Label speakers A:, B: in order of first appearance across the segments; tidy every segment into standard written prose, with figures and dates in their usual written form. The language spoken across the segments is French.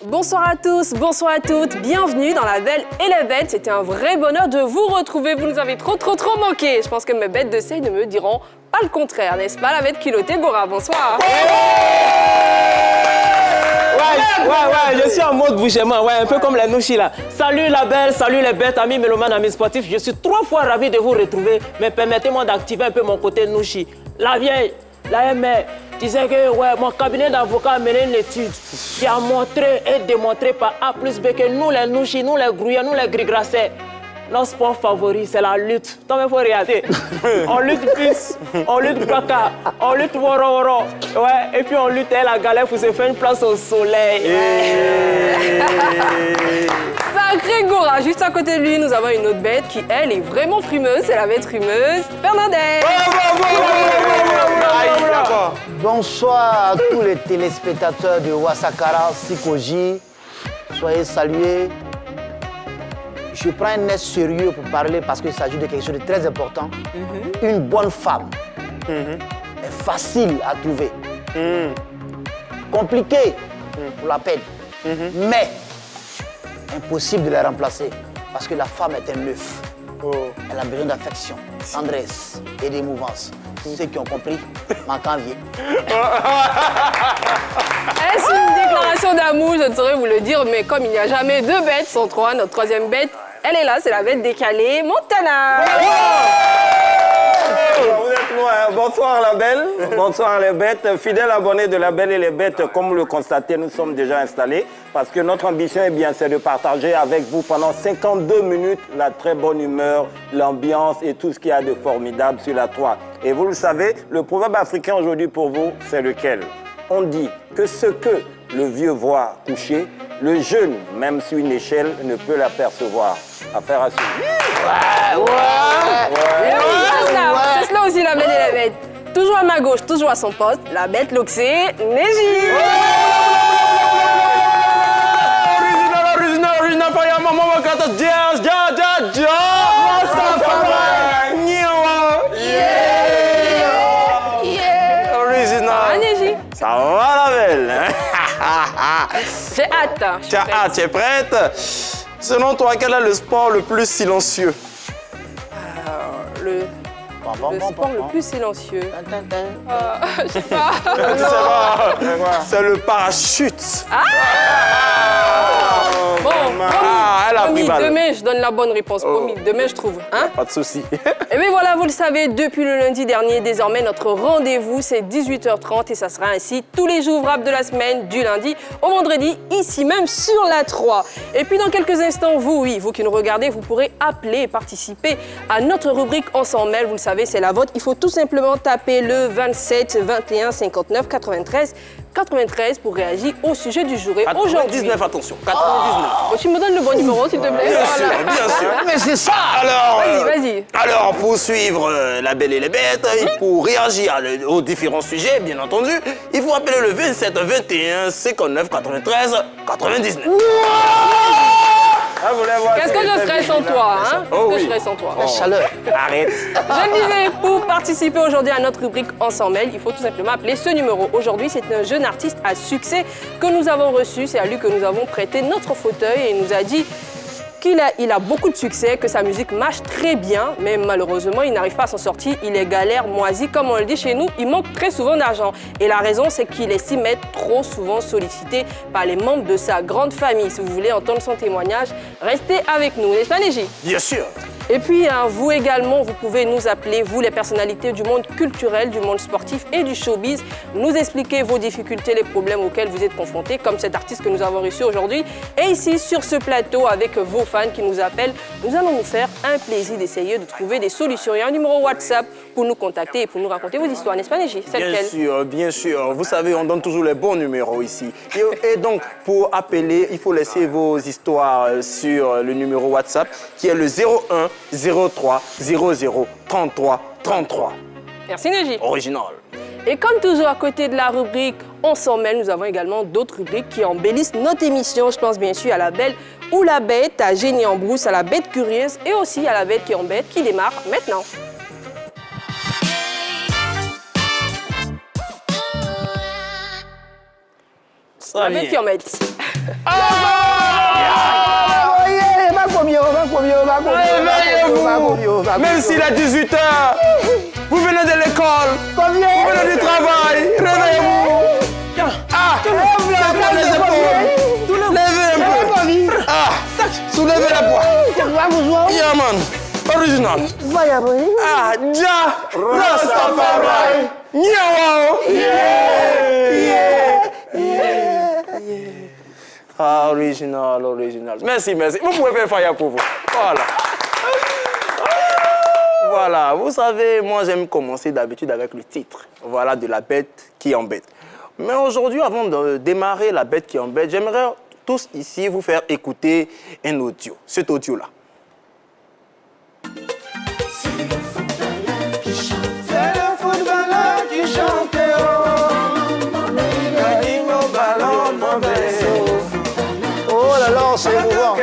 A: Bonsoir à tous, bonsoir à toutes, bienvenue dans La Belle et la Bête. C'était un vrai bonheur de vous retrouver, vous nous avez trop manqué. Je pense que mes bêtes de seille ne me diront pas le contraire, n'est-ce pas, la bête culottée Gora? Bonsoir.
B: Ouais, je suis en mode bouchement, un peu comme la Nouchi là. Salut la belle, salut les bêtes, amis mélomanes, amis sportifs. Je suis 3 fois ravi de vous retrouver, mais permettez-moi d'activer un peu mon côté Nouchi. La vieille, la mère, disait que mon cabinet d'avocat a mené une étude qui a montré et démontré par A plus B que nous les Nouchi, nous les grouillants, nous les gris-grassés, notre sport favori, c'est la lutte. Toi, il faut regarder. On lutte plus, on lutte baka, on lutte woro. Ouais, et puis on lutte la galère pour se faire une place au soleil.
A: Sacré Gora, juste à côté de lui, nous avons une autre bête qui, elle, est vraiment frimeuse. C'est la bête frimeuse, Fernandez.
C: Bonsoir à tous les téléspectateurs de Wasakara, Sikoji. Soyez salués. Je prends un air sérieux pour parler parce qu'il s'agit de quelque chose de très important. Une bonne femme est facile à trouver. Compliqué pour la peine. Mais impossible de la remplacer parce que la femme est un œuf. Elle a besoin d'affection, tendresse et d'émouvance. Ceux qui ont compris, manquant vient.
A: Est-ce une déclaration d'amour? Je ne saurais vous le dire, mais comme il n'y a jamais 2 bêtes sans 3, notre 3e bête, elle est là, c'est la bête décalée, Montana.
D: Vous êtes loin. Bonsoir la belle, bonsoir les bêtes. Fidèles abonnés de La Belle et les Bêtes, comme vous le constatez, nous sommes déjà installés parce que notre ambition c'est de partager avec vous pendant 52 minutes la très bonne humeur, l'ambiance et tout ce qu'il y a de formidable sur la toile. Et vous le savez, le proverbe africain aujourd'hui pour vous, c'est lequel? On dit que ce que le vieux voit coucher, le jeune, même sur une échelle, ne peut l'apercevoir. Affaire à suivre.
A: C'est cela aussi la bête et la bête. Toujours à ma gauche, toujours à son poste, la bête loxée, Neji.
B: Original, fire, maman, wakata, jazz,
A: Ah, Neji.
D: Ça va la belle?
A: J'ai hâte.
D: Tu as hâte, tu es prête? Selon toi, quel est le sport le plus silencieux?
A: Le sport le plus silencieux. Je sais pas.
D: Tu sais pas, c'est le parachute.
A: Bon,
D: elle a pris
A: promis,
D: balle.
A: demain je donne la bonne réponse. Promis, demain je trouve. Hein?
D: Pas de souci.
A: Et bien voilà, vous le savez, depuis le lundi dernier, désormais notre rendez-vous c'est 18h30 et ça sera ainsi tous les jours ouvrables de la semaine, du lundi au vendredi, ici même sur la 3. Et puis dans quelques instants, vous qui nous regardez, vous pourrez appeler et participer à notre rubrique On s'en mêle. Vous le savez, c'est la vôtre. Il faut tout simplement taper le 27 21 59 93 pour réagir au sujet du jour. Et aujourd'hui,
D: 99, attention, 99.
A: Bon, tu me donnes le bon numéro, s'il te plaît.
D: Bien sûr.
C: Mais c'est ça!
D: Alors,
A: Vas-y.
D: Alors, pour suivre La Belle et les Bêtes, pour réagir aux différents sujets, bien entendu, il faut appeler le 27 21 59 93 99.
A: Qu'est-ce que je serais sans toi, hein? Qu'est-ce que je serais sans toi?
C: La chaleur.
D: Arrête.
A: Je le disais, pour participer aujourd'hui à notre rubrique On s'en mêle, il faut tout simplement appeler ce numéro. Aujourd'hui, c'est un jeune artiste à succès que nous avons reçu. C'est à lui que nous avons prêté notre fauteuil et il nous a dit qu'il a beaucoup de succès, que sa musique marche très bien, mais malheureusement, il n'arrive pas à s'en sortir. Il est galère, moisi, comme on le dit chez nous, il manque très souvent d'argent. Et la raison, c'est qu'il estime être trop souvent sollicité par les membres de sa grande famille. Si vous voulez entendre son témoignage, restez avec nous, n'est-ce pas, Neji?
D: Bien sûr.
A: Et puis, vous également, vous pouvez nous appeler, vous les personnalités du monde culturel, du monde sportif et du showbiz, nous expliquer vos difficultés, les problèmes auxquels vous êtes confrontés, comme cet artiste que nous avons reçu aujourd'hui. Et ici, sur ce plateau, avec vos fans qui nous appellent, nous allons nous faire un plaisir d'essayer de trouver des solutions. Il y a un numéro WhatsApp pour nous contacter et pour nous raconter vos histoires, n'est-ce pas, Neji?
D: Bien sûr. Vous savez, on donne toujours les bons numéros ici. Et donc, pour appeler, il faut laisser vos histoires sur le numéro WhatsApp qui est le 01 03 00 33 33.
A: Merci, Neji.
D: Original.
A: Et comme toujours, à côté de la rubrique On s'en mêle, nous avons également d'autres rubriques qui embellissent notre émission. Je pense bien sûr à La Belle ou la Bête, à Génie en brousse, à la Bête curieuse et aussi à la Bête qui embête, qui démarre maintenant. La Bête qui embête.
B: Réveillez-vous. Même s'il est 18h, vous venez de l'école, vous venez du travail, réveillez-vous. Levez les épaules, levez un peu. Soulevez les poids. Yeah man, original. Ja, Rastafari. Nyawao. Original. Merci. Vous pouvez faire fire pour vous. Voilà. Voilà, vous savez, moi j'aime commencer d'habitude avec le titre. Voilà, de la bête qui embête. Mais aujourd'hui, avant de démarrer la bête qui embête, j'aimerais tous ici vous faire écouter un audio. Cet audio-là.
E: C'est le footballeur qui chante.
C: Oh là là, c'est émouvant.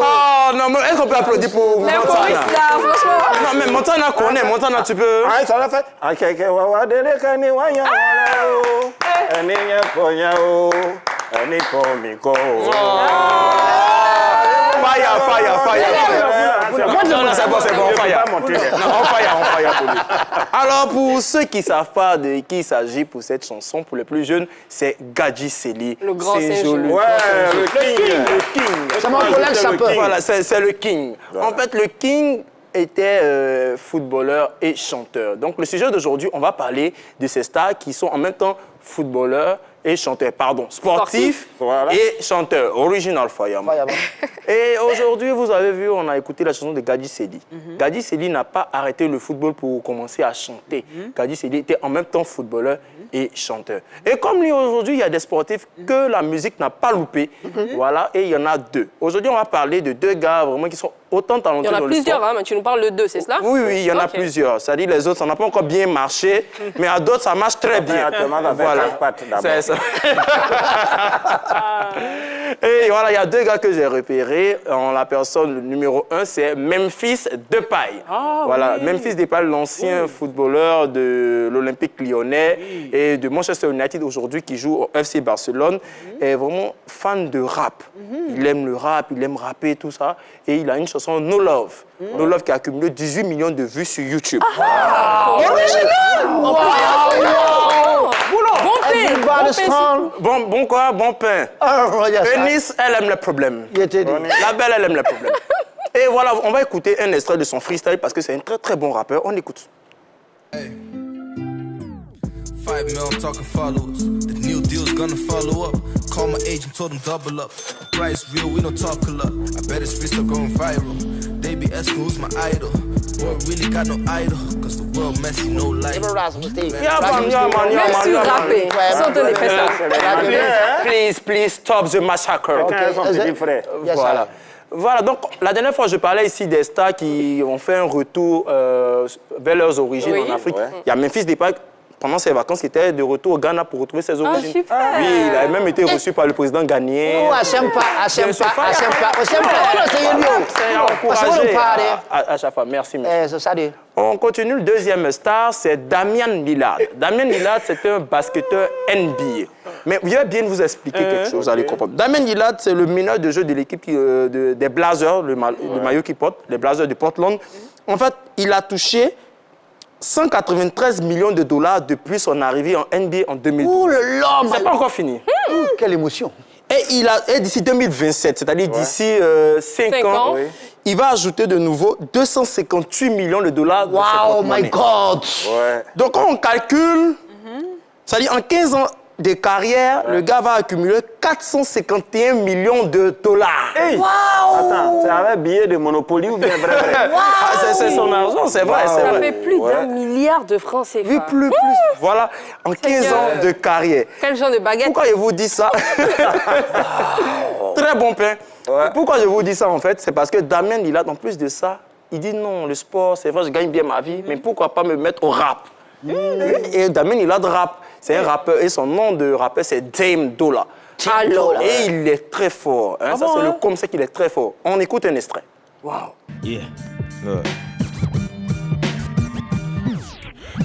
B: Ah non, mais est-ce qu'on peut applaudir pour
A: Les
B: Montana?
A: choristes là, franchement.
B: Non, mais Montana connaît. Montana, tu peux...
D: Ah, ça l'a fait. Akeke wawa dele kani wanya wala o. Eni nye konya o. Eni komiko.
B: Fire. Non, c'est bon, fire. Non, on fire pour lui. Alors, pour ceux qui ne savent pas de qui il s'agit pour cette chanson, pour les plus jeunes, c'est Gadji Sely.
A: Le grand
B: C'est
A: singe.
B: joli.
D: Ouais, le king.
C: C'est mon collègue sapeur.
B: Voilà, c'est le king. En fait, le king était footballeur et chanteur. Donc, le sujet d'aujourd'hui, on va parler de ces stars qui sont en même temps footballeurs et chanteurs. Pardon, sportifs
D: Voilà.
B: et chanteurs. Original Fireman. Et aujourd'hui, vous avez vu, on a écouté la chanson de Gadji Sely. Gadji Sely n'a pas arrêté le football pour commencer à chanter. Gadji Sely était en même temps footballeur et chanteur. Et comme lui, aujourd'hui, il y a des sportifs que la musique n'a pas loupé. Voilà, et il y en a deux. Aujourd'hui, on va parler de deux gars vraiment qui sont autant talentueux
A: Il y en
B: dans
A: a
B: le sport.
A: plusieurs, hein, mais tu nous parles de deux, c'est cela?
B: Oui, il y en a
A: Ok.
B: plusieurs. C'est-à-dire les autres, ça n'a pas encore bien marché, mais à d'autres, ça marche très bien.
D: Voilà.
B: C'est ça. Et voilà, il y a deux gars que j'ai repérés. En la personne numéro 1, c'est Memphis Depay. Voilà, Memphis Depay, l'ancien footballeur de l'Olympique lyonnais et de Manchester United aujourd'hui qui joue au FC Barcelone, est vraiment fan de rap. Il aime le rap, il aime rapper, tout ça. Et il a une chanson No Love. No Love qui a accumulé 18 millions de vues sur YouTube. Bon quoi? Bon pain. Eunice, elle aime les problèmes. La belle, elle aime les problèmes. Et voilà, on va écouter un extrait de son freestyle parce que c'est un très très bon rappeur. On écoute.
F: 5 mil, I'm talking followers. The new deal's gonna follow up. Call my agent, told him double up. Price real, we don't talk a lot. I bet it's free, still going viral. They be asking who's my idol. Boy, really got no idol. Cause the world messy, no light.
A: Même sur rapper, sans te les faire ça.
B: Please, stop the massacre. Voilà, donc la dernière fois, je parlais ici des stars qui ont fait un retour vers leurs origines en Afrique. Il y a Memphis Depay, pendant ses vacances, qui était de retour au Ghana pour retrouver ses origines.
A: Super.
B: Oui, il a même été reçu par le président ghanéen. C'est encouragé à chaque fois. Merci. On continue, le deuxième star, c'est Damian Lillard. Damian Lillard, c'est un basketteur NBA. Mais je vais bien vous expliquer quelque chose, vous allez comprendre. Damian Lillard, c'est le meneur de jeu de l'équipe des Blazers, le maillot qu'il porte, les Blazers de Portland. En fait, il a touché 193 millions de dollars depuis son arrivée en NBA en 2012.
C: Ouh là là,
B: C'est pas encore fini.
C: quelle émotion.
B: Et d'ici 2027, c'est-à-dire d'ici 5 ans, il va ajouter de nouveau 258 millions de dollars.
C: Wow, my God.
B: Donc, quand on calcule, c'est-à-dire en 15 ans de carrière, le gars va accumuler 451 millions de dollars.
D: Wow. Attends, c'est un billet de Monopoly ou bien vrai?
B: C'est son argent, c'est vrai.
A: Ça fait plus d'1 milliard de francs CFA.
B: Oui, plus. Voilà, en 15 ans de carrière.
A: Quel genre de baguette?
B: Pourquoi je vous dis ça? Très bon pain. Pourquoi je vous dis ça, en fait? C'est parce que Damien Lillard, en plus de ça, il dit non, le sport, c'est vrai, je gagne bien ma vie, mais pourquoi pas me mettre au rap? Et Damien Lillard rappe. C'est un rappeur et son nom de rappeur, c'est Dame Dolla. Et il est très fort. Hein? Ça, c'est le comme ça qu'il est très fort. On écoute un extrait.
G: Yeah.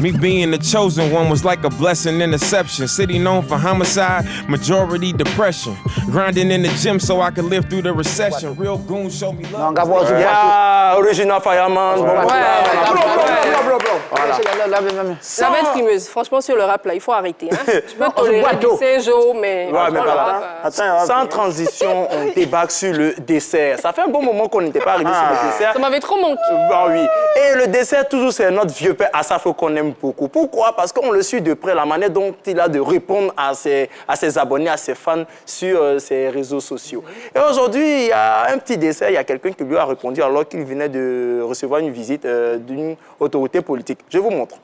G: Me being the chosen one was like a blessing in deception. City known for homicide, majority depression. Grinding in the gym so I could live through the recession. Real goons show me love.
C: Non, Gabon, c'est
D: Yeah, original fireman.
A: La bête frimeuse, franchement, sur le rap, là, il faut arrêter. Hein. Je peux tolérer du Saint-Jo, mais...
H: Ouais, mais voilà.
D: Attends,
H: Sans transition, on débarque sur le dessert. Ça fait un bon moment qu'on n'était pas arrivé sur le dessert.
A: Ça m'avait trop manqué.
H: Ah oui. Et le dessert, toujours, c'est notre vieux père Asafo qu'on aime beaucoup. Pourquoi? Parce qu'on le suit de près, la manière dont il a de répondre à ses abonnés, à ses fans sur ses réseaux sociaux. Et aujourd'hui, il y a un petit dessert, il y a quelqu'un qui lui a répondu alors qu'il venait de recevoir une visite d'une autorité politique. Je vous montre.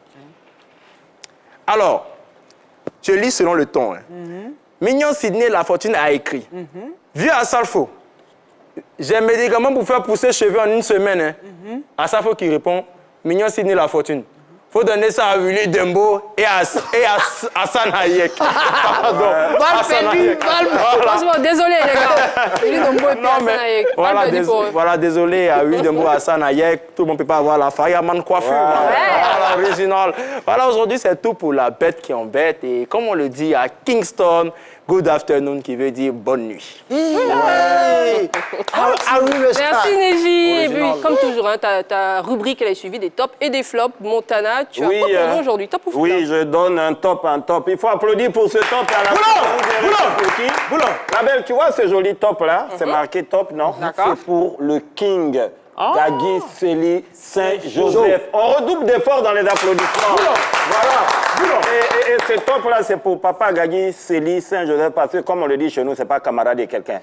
H: Alors, je lis selon le ton. Hein. Mignon Sidney Lafortune a écrit Vieux Asafo, j'ai un médicament pour faire pousser cheveux en une semaine. Hein. Asafo qui répond Mignon Sidney Lafortune. Faut donner ça à Willy Dembo et à Hassan Hayek. Pardon.
A: Franchement, désolé les gars. Willy Dembo et puis Hassan Hayek.
H: Voilà, désolé à Willy Dembo et Hassan Hayek. Tout le monde ne peut pas avoir la fireman coiffure. Voilà, original. Voilà, aujourd'hui, c'est tout pour la bête qui embête. Et comme on le dit à Kingston, good afternoon, qui veut dire bonne nuit.
A: Merci Neji. Et puis, comme toujours, hein, ta rubrique, elle est suivie des tops et des flops. Montana, tu as quoi pour nous aujourd'hui? Top ou flop?
D: Oui, je donne un top. Il faut applaudir pour ce top. La belle, tu vois ce joli top-là? C'est marqué top, non?
A: D'accord.
D: C'est pour le King. Gagui Célie Saint-Joseph. On redouble d'efforts dans les applaudissements. Voilà. Et ce top-là, c'est pour papa Gagui Célie Saint-Joseph, parce que, comme on le dit chez nous, c'est pas camarade de quelqu'un.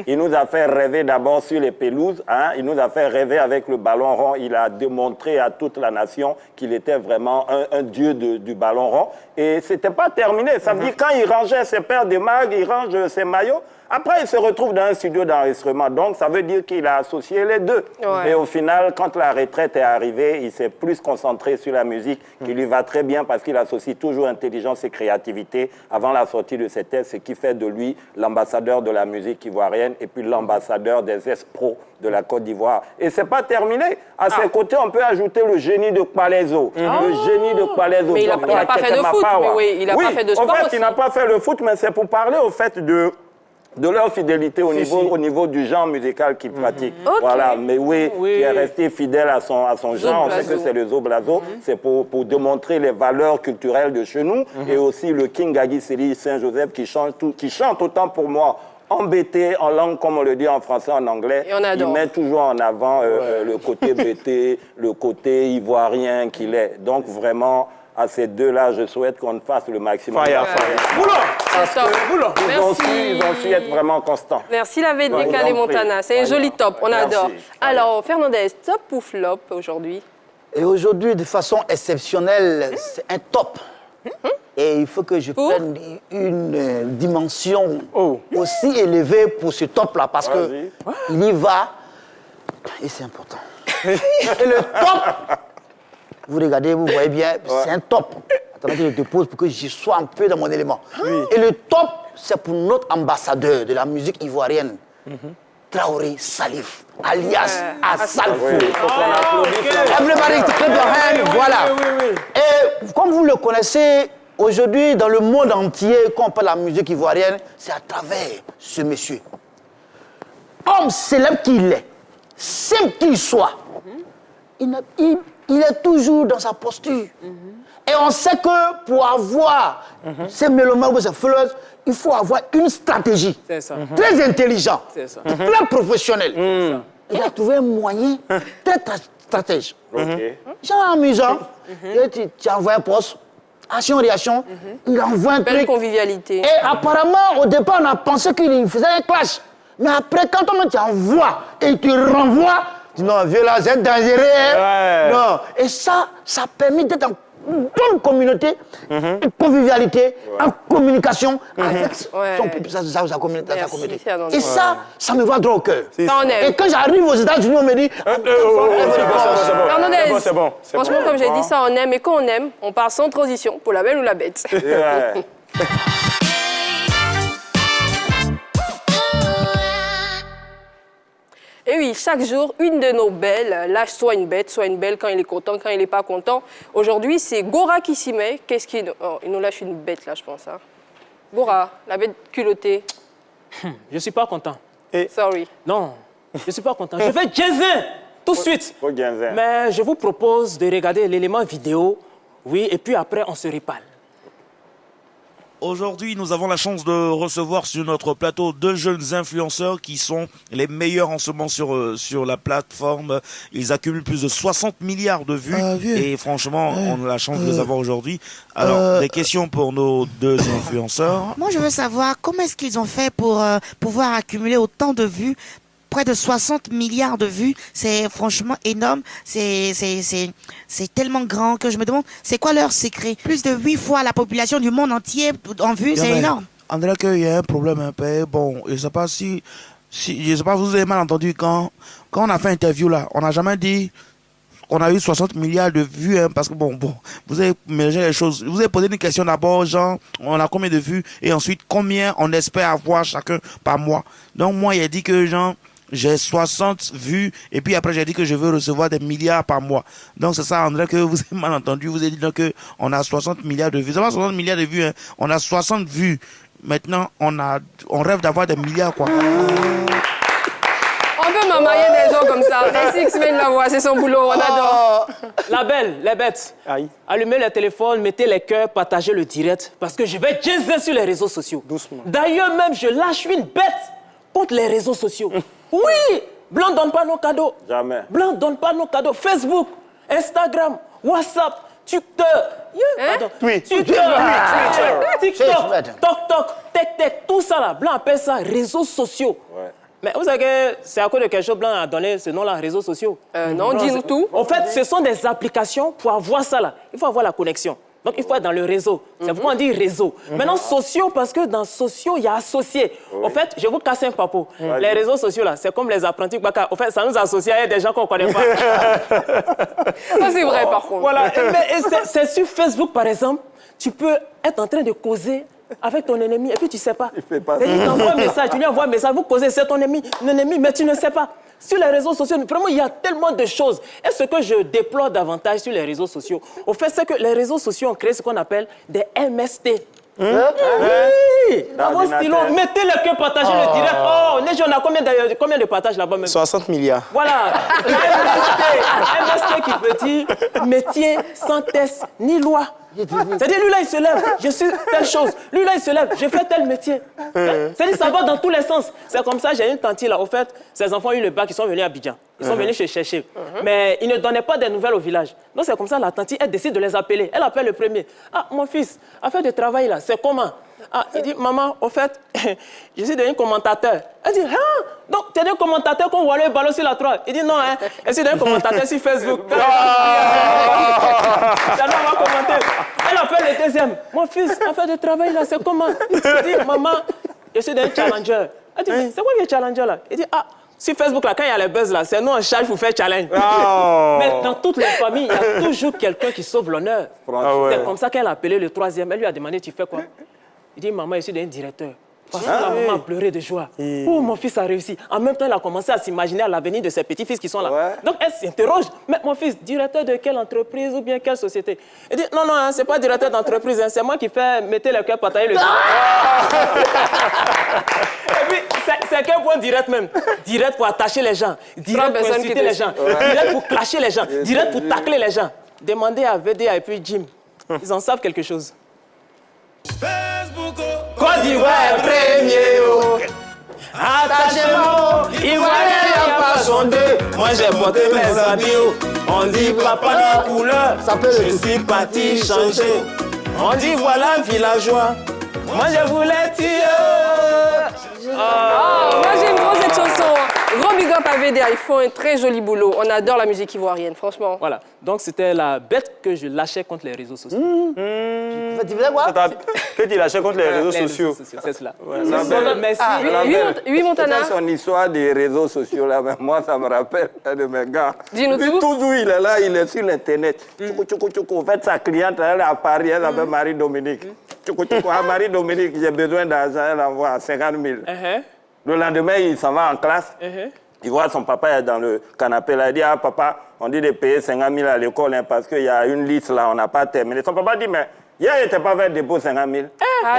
D: Il nous a fait rêver d'abord sur les pelouses. Hein. Il nous a fait rêver avec le ballon rond. Il a démontré à toute la nation qu'il était vraiment un dieu du ballon rond. Et c'était pas terminé. Ça veut dire quand il rangeait ses paires de mags, il range ses maillots. Après, il se retrouve dans un studio d'enregistrement. Donc, ça veut dire qu'il a associé les deux.
A: Ouais.
D: Et au final, quand la retraite est arrivée, il s'est plus concentré sur la musique, qui lui va très bien parce qu'il associe toujours intelligence et créativité avant la sortie de ses textes, ce qui fait de lui l'ambassadeur de la musique ivoirienne et puis l'ambassadeur des ex-pros de la Côte d'Ivoire. Et c'est pas terminé. À ses côtés, on peut ajouter le génie de Palaiso. Le génie de Palaiso.
A: Mais il n'a pas fait de foot. Mais oui, il n'a pas fait de sport
D: en fait,
A: aussi.
D: il n'a pas fait le foot, mais c'est pour parler au fait de leur fidélité au niveau du genre musical qu'ils pratiquent.
A: Okay.
D: Voilà, mais oui, qui est resté fidèle à son genre. On sait que c'est le Zoblazo. C'est pour démontrer les valeurs culturelles de chez nous. Et aussi le King Gagui Célie Saint-Joseph qui chante autant pour moi embêté en langue, comme on le dit en français, en anglais.
A: Et on adore.
D: Il met toujours en avant le côté bêté, le côté ivoirien qu'il est. Donc vraiment, à ces deux-là, je souhaite qu'on fasse le maximum.
H: Ils
D: ont su être vraiment constants.
A: Merci la veille décalée Montana. C'est un joli top, on adore.
D: Merci.
A: Alors, Fernandez, top ou flop aujourd'hui?
C: Et aujourd'hui, de façon exceptionnelle, c'est un top. Et il faut que je prenne une dimension aussi élevée pour ce top-là, parce qu'il y va, et c'est important. Et le top, vous regardez, vous voyez bien, c'est un top. Attendez que je te pose pour que je sois un peu dans mon élément. Et le top, c'est pour notre ambassadeur de la musique ivoirienne, Traoré Salif, alias Assalfo. Everybody clap your hand, voilà. Et comme vous le connaissez, aujourd'hui, dans le monde entier, quand on parle de la musique ivoirienne, c'est à travers ce monsieur. Homme célèbre qu'il est, simple qu'il soit, il est toujours dans sa posture. Et on sait que pour avoir ces mélomanes ou ces followers, il faut avoir une stratégie.
B: C'est ça.
C: Très intelligent,
B: C'est ça.
C: très professionnel. Il a trouvé un moyen très stratège. Genre amusant. Tu envoies un poste, action-réaction, il envoie un
A: Belle
C: truc.
A: convivialité.
C: Et apparemment, au départ, on a pensé qu'il faisait un clash. Mais après, quand on t'envoie et il te renvoie, tu dis non, vieux là, c'est dangereux. Hein? Non. Et ça permet d'être en bonne communauté, en convivialité, en communication avec sa communauté. Et ça me va droit au cœur.
A: Ça, on aime.
C: Et quand j'arrive aux États-Unis, on me dit...
A: Fernandez,
H: c'est bon.
A: franchement, comme j'ai dit, ça on aime. Et quand on aime, on part sans transition pour la belle ou la bête. Et oui, chaque jour, une de nos belles lâche soit une belle quand il est content, quand il n'est pas content. Aujourd'hui, c'est Gora qui s'y met. Qu'est-ce qu'il... Oh, il nous lâche une bête, là, je pense. Hein. Gora, la bête culottée.
B: Je ne suis pas content.
A: Sorry.
B: Non, je ne suis pas content. Je vais jazzer tout de suite. Mais je vous propose de regarder l'élément vidéo. Oui, et puis après, on se répale.
I: Aujourd'hui, nous avons la chance de recevoir sur notre plateau 2 jeunes influenceurs qui sont les meilleurs en ce moment sur la plateforme. Ils accumulent plus de 60 milliards de vues et franchement, on a la chance de les avoir aujourd'hui. Alors, des questions pour nos 2 influenceurs.
J: Moi, je veux savoir comment est-ce qu'ils ont fait pour pouvoir accumuler autant de vues. Près de 60 milliards de vues, c'est franchement énorme, c'est tellement grand que je me demande, c'est quoi leur secret? Plus de 8 fois la population du monde entier en vues, c'est énorme.
I: On dirait qu'il y a un problème un peu. Bon, je ne sais pas si je sais pas, vous avez mal entendu quand on a fait interview là, on n'a jamais dit qu'on a eu 60 milliards de vues, hein, parce que bon, vous avez mélangé les choses. Vous avez posé une question d'abord, genre, on a combien de vues, et ensuite, combien on espère avoir chacun par mois. Donc, moi, il a dit que, genre, j'ai 60 vues, et puis après, j'ai dit que je veux recevoir des milliards par mois. Donc, c'est ça, André, que vous avez mal entendu. Vous avez dit donc qu'on a 60 milliards de vues. C'est pas 60 milliards de vues, hein. On a 60 vues. Maintenant, on rêve d'avoir des milliards, quoi.
A: On peut m'amailler des gens comme ça. Les X-Men la voix, c'est son boulot, on adore.
B: La belle, les bêtes. Aïe. Allumez le téléphone, mettez les cœurs, partagez le direct, parce que je vais jazzer sur les réseaux sociaux.
H: Doucement.
B: D'ailleurs, même, je lâche une bête contre les réseaux sociaux. Oui, Blanc donne pas nos cadeaux.
D: Jamais.
B: Blanc donne pas nos cadeaux. Facebook, Instagram, WhatsApp, TikTok. TikTok, TokTok, TekTek, tout ça là, Blanc appelle ça réseaux sociaux.
D: Ouais.
B: Mais vous savez que c'est à cause de quelque chose Blanc a donné ce nom-là, réseaux sociaux.
A: Non, dis-nous tout.
B: En fait, ce sont des applications pour avoir ça là. Il faut avoir la connexion. Donc, il faut être dans le réseau. C'est pourquoi on dit réseau. Maintenant, sociaux, parce que dans sociaux, il y a associé. En fait, je vous casse un papo. Les réseaux sociaux, là, c'est comme les apprentis Baka. En fait, ça nous associe à des gens qu'on ne connaît pas.
A: Ça, c'est vrai, par contre.
B: Voilà. C'est sur Facebook, par exemple, tu peux être en train de causer avec ton ennemi, et puis tu ne sais pas. Il fait pas ça. Tu envoies un message, tu lui envoies un message, vous causez, c'est ton ennemi, mais tu ne sais pas. Sur les réseaux sociaux, vraiment, il y a tellement de choses. Et ce que je déplore davantage sur les réseaux sociaux, au fait, c'est que les réseaux sociaux ont créé ce qu'on appelle des MST. Oui! Dans vos stylos, mettez le cœur, partagez le direct. Oh, Neji, on a combien de partages là-bas même?
H: 60 milliards.
B: Voilà. MST qui veut dire métier sans test ni loi. C'est-à-dire, lui là, il se lève, je suis telle chose. Lui là, il se lève, je fais tel métier. C'est-à-dire, ça va dans tous les sens. C'est comme ça, j'ai une tante là, au fait, ses enfants ont eu le bac, ils sont venus à Abidjan. Ils sont venus se chercher. Mais ils ne donnaient pas des nouvelles au village. Donc, c'est comme ça, la tante, elle décide de les appeler. Elle appelle le premier. Ah, mon fils, affaire de travail là, c'est comment? Ah, il dit, maman, au fait, je suis devenu commentateur. Elle dit, ah, donc tu es un commentateur qu'on voit le ballon sur la 3. Il dit, non, hein, je suis devenu commentateur sur Facebook. Ça va commenter. Elle appelle le deuxième. Mon fils, affaire de travail là, c'est comment? Il dit, maman, je suis devenu challenger. Elle dit, c'est quoi le challenger là? Il dit, ah, sur Facebook là, quand il y a les buzz là, c'est nous en charge pour faire challenge. Mais dans toutes les familles, il y a toujours quelqu'un qui sauve l'honneur. C'est comme ça qu'elle a appelé le troisième. Elle lui a demandé, tu fais quoi? Il dit, maman, je suis un directeur. Parce que la maman a pleuré de joie. Oh, mon fils a réussi. En même temps, elle a commencé à s'imaginer à l'avenir de ses petits-fils qui sont là. Ouais. Donc, elle s'interroge. Mais mon fils, directeur de quelle entreprise ou bien quelle société? Il dit, non, non, hein, c'est pas directeur d'entreprise. Hein, c'est moi qui fais mettre le cœur, partager le Et puis, c'est quel point direct même? Direct pour attacher les gens. Direct pour inciter les gens. Direct pour clasher les gens. Direct pour tacler les gens. Demandez à VDA et puis Jim. Ils en savent quelque chose. Côte d'Ivoire premier, attachez-moi, Ivoirien, il n'y a pas son deux. Moi j'ai porté mes habits, on dit papa de couleur, je suis parti changer. On dit voilà villageois, moi je voulais tirer.
A: Moi j'aime trop cette chanson. Gros big up à VDA, ils font un très joli boulot. On adore la musique ivoirienne, franchement.
B: Voilà, donc c'était la bête que je lâchais contre les réseaux sociaux.
C: Tu faisais quoi?
H: Que tu lâchais contre les réseaux sociaux.
B: C'est cela.
A: Merci. Oui, Montana.
D: C'est son histoire des réseaux sociaux là, mais moi ça me rappelle un de mes gars.
A: Dis-nous tout.
D: Toujours il est là, il est sur l'internet. En fait, sa cliente, elle est à Paris, elle s'appelle Marie-Dominique. Marie-Dominique, j'ai besoin d'argent, elle envoie 50 000. Le lendemain, il s'en va en classe. Il voit son papa dans le canapé là, il dit, ah papa, on dit de payer 50 000 à l'école hein, parce qu'il y a une liste là, on n'a pas terminé. Son papa dit, mais hier, il n'était pas fait dépôt 50 000.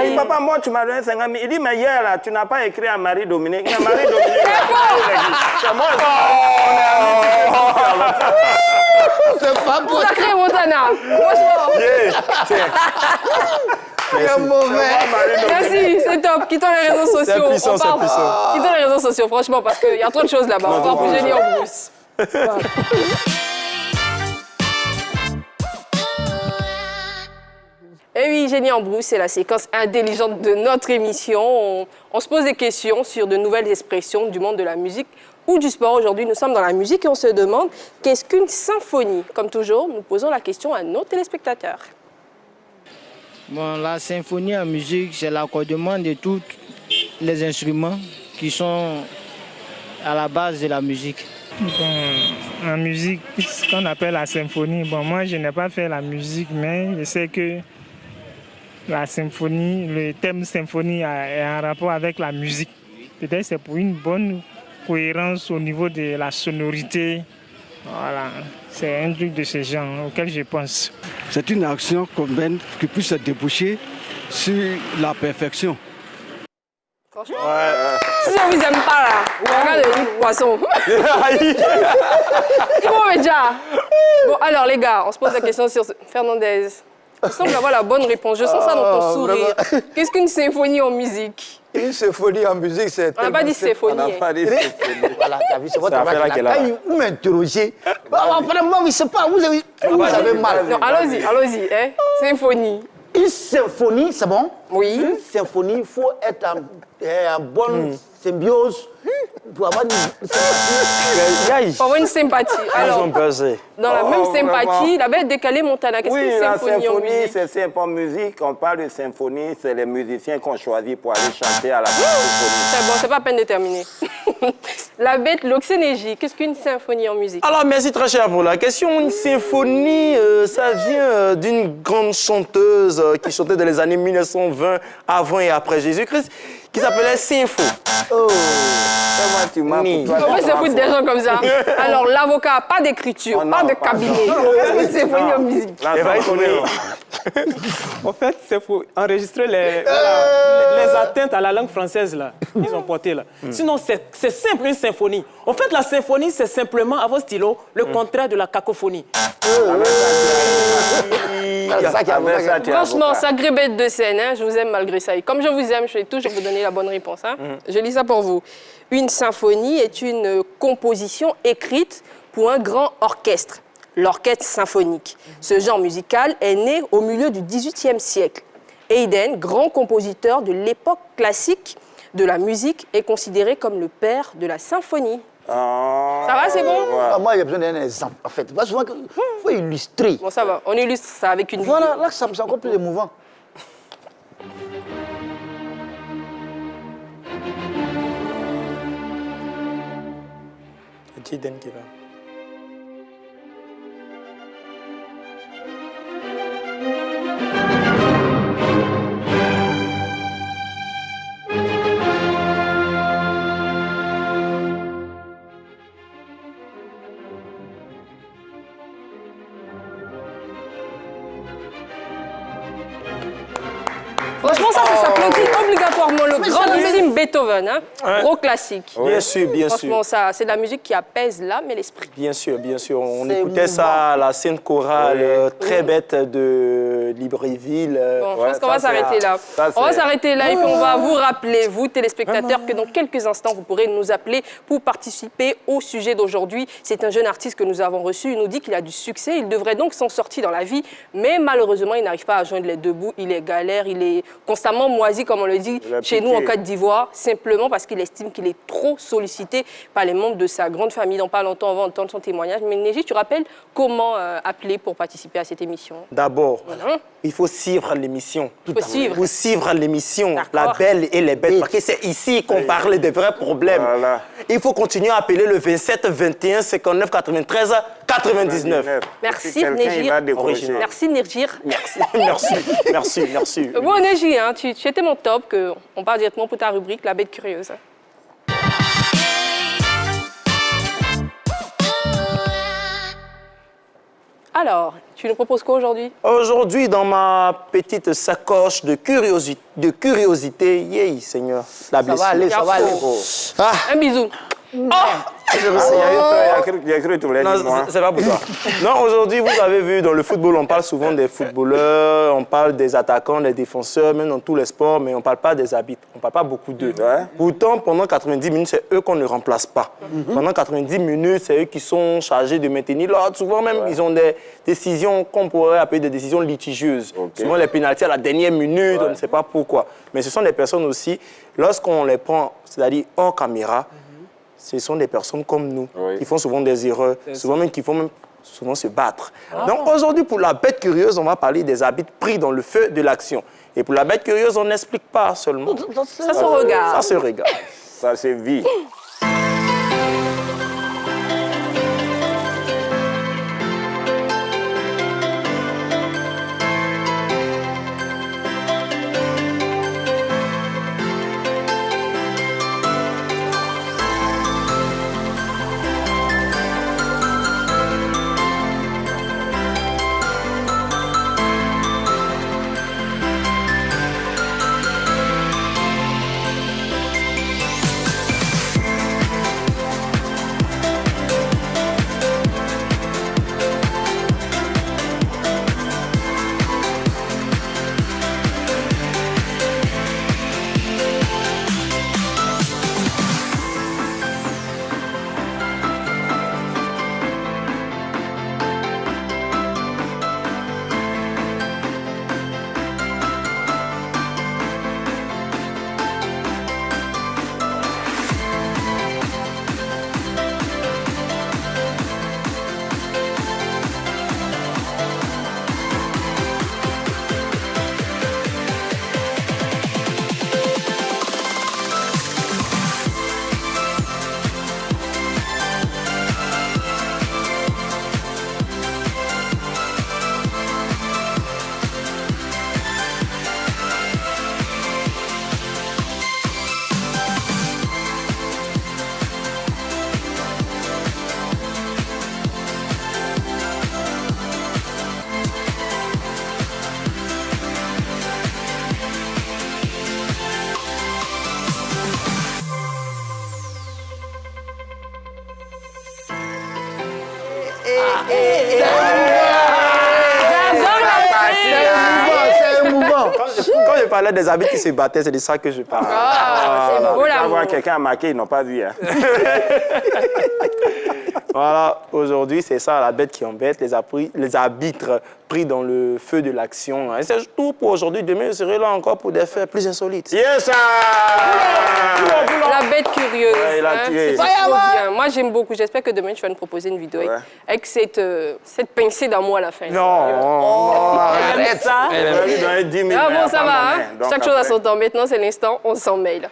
D: Il dit, papa, moi, tu m'as donné 50 000. Il dit, mais hier, là, tu n'as pas écrit à Marie-Dominique. Mais Marie-Dominique, c'est moi.
C: C'est pas possible.
A: Sacré Montana. Franchement.
C: C'est mauvais.
A: Merci, c'est top. Quittons les réseaux sociaux.
H: C'est puissant, c'est puissant.
A: Quittons les réseaux sociaux, franchement, parce qu'il y a trop de choses là-bas. On va pour Génie en Brousse. Et oui, Génie en Brousse, c'est la séquence intelligente de notre émission. On se pose des questions sur de nouvelles expressions du monde de la musique ou du sport. Aujourd'hui, nous sommes dans la musique et on se demande qu'est-ce qu'une symphonie? Comme toujours, nous posons la question à nos téléspectateurs.
K: Bon, la symphonie en musique, c'est l'accordement de tous les instruments qui sont à la base de la musique.
L: Bon, en musique, ce qu'on appelle la symphonie, bon, moi je n'ai pas fait la musique, mais je sais que la symphonie, le thème symphonie est en rapport avec la musique. Peut-être c'est pour une bonne cohérence au niveau de la sonorité. Voilà, c'est un truc de ce genre auquel je pense.
M: C'est une action commune qui puisse se déboucher sur la perfection.
A: Franchement, si je vous aime pas là, on va devenir poisson. Il faut déjà. Bon, alors les gars, on se pose la question sur Fernandez. Il semble avoir la bonne réponse. Je sens ça dans ton sourire. Qu'est-ce qu'une symphonie en musique?
C: Une symphonie en musique, c'est...
A: On n'a pas dit symphonie.
D: On n'a pas dit symphonie.
C: Voilà, t'as vu, c'est votre travail. Vous m'interrogez. Vraiment, je ne sais pas, vous avez mal.
A: Non, allons-y. Hein? Symphonie.
C: Une symphonie, c'est bon?
A: Oui.
C: Une symphonie, il faut être en bonne symbiose pour avoir une sympathie.
A: Pour avoir une sympathie. Alors, dans la même sympathie, la bête décalée Montana, qu'est-ce qu'une symphonie en
D: symphonie,
A: musique?
D: c'est simple en musique. On parle de symphonie, c'est les musiciens qu'on choisit pour aller chanter à la symphonie.
A: C'est bon, c'est pas peine de terminer. La bête Loxénégie, qu'est-ce qu'une symphonie en musique?
H: Alors, merci très cher pour la question. Une symphonie, ça vient d'une grande chanteuse qui chantait dans les années 1920, avant et après Jésus-Christ, qui s'appelait Sympho.
C: Oh,
D: tu m'as
A: On va se foutre des gens comme ça. Alors, l'avocat, pas d'écriture, pas de cabinet. Qu'est-ce qu'une symphonie en musique?
B: En fait, c'est pour enregistrer les atteintes à la langue française là, qu'ils ont portées là. Sinon, c'est simple une symphonie. En fait, la symphonie, c'est simplement, à vos stylos, le contraire de la cacophonie.
A: Franchement, sacrée bête de scène, hein, je vous aime malgré ça. Et comme je vous aime, je vais toujours vous donner la bonne réponse. Hein. Je lis ça pour vous. Une symphonie est une composition écrite pour un grand orchestre, l'orchestre symphonique. Ce genre musical est né au milieu du XVIIIe siècle. Haydn, grand compositeur de l'époque classique de la musique, est considéré comme le père de la symphonie. Ça va, c'est bon?
C: Moi, il y a besoin d'un exemple, en fait. Parce qu'il faut illustrer.
A: Bon, ça va. On illustre ça avec une
C: Voilà,
A: vidéo.
C: là, c'est encore plus émouvant.
H: Haydn qui va.
A: Franchement, ça s'applaudit obligatoirement. Le grandissime Beethoven, hein? Gros classique.
H: Bien sûr, bien sûr.
A: Franchement, ça, c'est de la musique qui apaise l'âme et l'esprit.
H: Bien sûr, bien sûr. On écoutait ça à la scène chorale très bête de Libreville.
A: Bon, je pense qu'on va s'arrêter là. On va s'arrêter là et puis on va vous rappeler, vous téléspectateurs, que dans quelques instants, vous pourrez nous appeler pour participer au sujet d'aujourd'hui. C'est un jeune artiste que nous avons reçu. Il nous dit qu'il a du succès. Il devrait donc s'en sortir dans la vie. Mais malheureusement, il n'arrive pas à joindre les deux bouts. Il est galère, il est constamment moisi, comme on le dit chez nous en Côte d'Ivoire, simplement parce qu'il estime qu'il est trop sollicité par les membres de sa grande famille. Dans pas longtemps, on va entendre son témoignage. Mais Néji, tu rappelles comment appeler pour participer à cette émission?
H: D'abord, il faut suivre l'émission.
A: Il faut
H: suivre l'émission, La Belle et les Bêtes, parce que c'est ici qu'on parle des vrais problèmes. Voilà. Il faut continuer à appeler le 27 21 59 93 99.
A: Merci Négir. Merci Négir.
H: Merci.
A: Bon Négir, hein, tu étais mon top, on part directement pour ta rubrique La Bête Curieuse. Alors, tu nous proposes quoi aujourd'hui?
H: Aujourd'hui, dans ma petite sacoche de curiosité, yeah, Seigneur, la blessure.
C: Ça va aller.
H: Ah.
A: Un bisou.
D: Il a cru que tu voulais dire moi.
H: C'est pas pour toi. Non, aujourd'hui, vous avez vu, dans le football, on parle souvent des footballeurs, on parle des attaquants, des défenseurs, même dans tous les sports, mais on ne parle pas des arbitres. On ne parle pas beaucoup d'eux. Pourtant, pendant 90 minutes, c'est eux qu'on ne remplace pas. Pendant 90 minutes, c'est eux qui sont chargés de maintenir l'ordre. Souvent même, ils ont des décisions qu'on pourrait appeler des décisions litigieuses. Souvent, les pénaltys à la dernière minute, on ne sait pas pourquoi. Mais ce sont des personnes aussi, lorsqu'on les prend, c'est-à-dire hors caméra, ce sont des personnes comme nous, qui font souvent des erreurs, qui font même souvent se battre. Donc aujourd'hui, pour la bête curieuse, on va parler des arbitres pris dans le feu de l'action. Et pour la bête curieuse, on n'explique pas seulement.
A: Ça se regarde.
H: Ça se regarde.
D: Ça se vit.
C: C'est émouvant.
H: Quand je parlais des arbitres qui se battaient, c'est de ça que je parle.
A: C'est beau
D: Tu vas
A: l'amour.
D: voir quelqu'un a marqué, ils n'ont pas vu. Hein.
H: Voilà, aujourd'hui, c'est ça la bête qui embête, les arbitres pris dans le feu de l'action. Et c'est tout pour aujourd'hui. Demain, je serai là encore pour des faits plus insolites.
D: Yes, sir.
A: La bête curieuse.
D: Ouais, il a tué.
A: C'est trop bien. Moi, j'aime beaucoup. J'espère que demain, tu vas nous proposer une vidéo avec cette pincée d'amour à la fin.
H: Non,
C: arrête ça.
D: Elle va lui donner 10 000.
A: Ah bon, ça va. Hein?
D: Donc
A: Chaque chose à
D: après-
A: son temps. Maintenant, c'est l'instant. On s'en mail.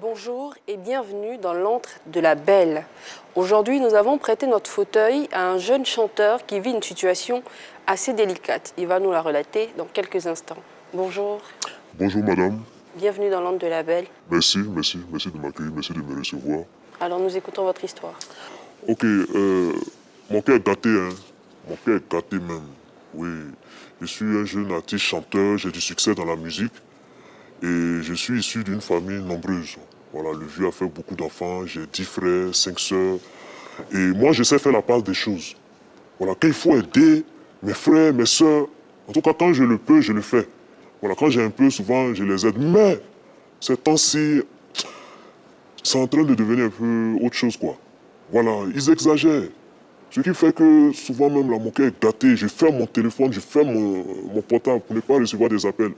A: Bonjour et bienvenue dans l'antre de la Belle. Aujourd'hui, nous avons prêté notre fauteuil à un jeune chanteur qui vit une situation assez délicate. Il va nous la relater dans quelques instants. Bonjour,
N: Bonjour madame,
A: bienvenue dans l'antre de la Belle.
N: merci de m'accueillir, merci de me recevoir.
A: Alors, nous écoutons votre histoire.
N: Ok, mon cœur est gâté, hein. Mon cœur est gâté même. Oui, je suis un jeune artiste chanteur, j'ai du succès dans la musique et je suis issu d'une famille nombreuse. Voilà, le vieux a fait beaucoup d'enfants, j'ai 10 frères, 5 sœurs et moi je sais faire la part des choses. Voilà, quand il faut aider mes frères, mes sœurs, en tout cas quand je le peux, je le fais. Voilà, quand j'ai un peu, souvent je les aide. Mais ces temps-ci, c'est en train de devenir un peu autre chose, quoi. Voilà, ils exagèrent. Ce qui fait que souvent même là, mon cœur est gâté. Je ferme mon téléphone, je ferme mon portable pour ne pas recevoir des appels.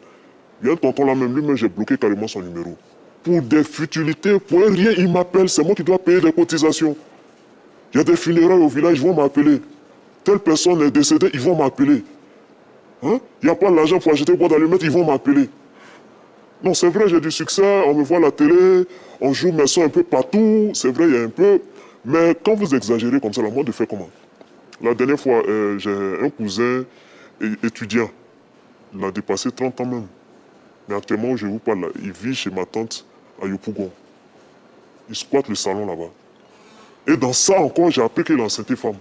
N: Il y a un tonton là même, lui-même, j'ai bloqué carrément son numéro. Pour des futilités, pour un rien, il m'appelle. C'est moi qui dois payer des cotisations. Il y a des funérailles au village, ils vont m'appeler. Telle personne est décédée, ils vont m'appeler. Hein? Il n'y a pas l'argent pour acheter boîte d'allumettes, ils vont m'appeler. Non, c'est vrai, j'ai du succès, on me voit à la télé, on joue mes sons un peu partout, c'est vrai, il y a un peu. Mais quand vous exagérez comme ça, la mode de fait comment? La dernière fois, j'ai un cousin étudiant. Il a dépassé 30 ans même. Mais actuellement, je vous parle, là, il vit chez ma tante à Yopougon. Il squatte le salon là-bas. Et dans ça encore, j'ai appris qu'il est enceinte femme.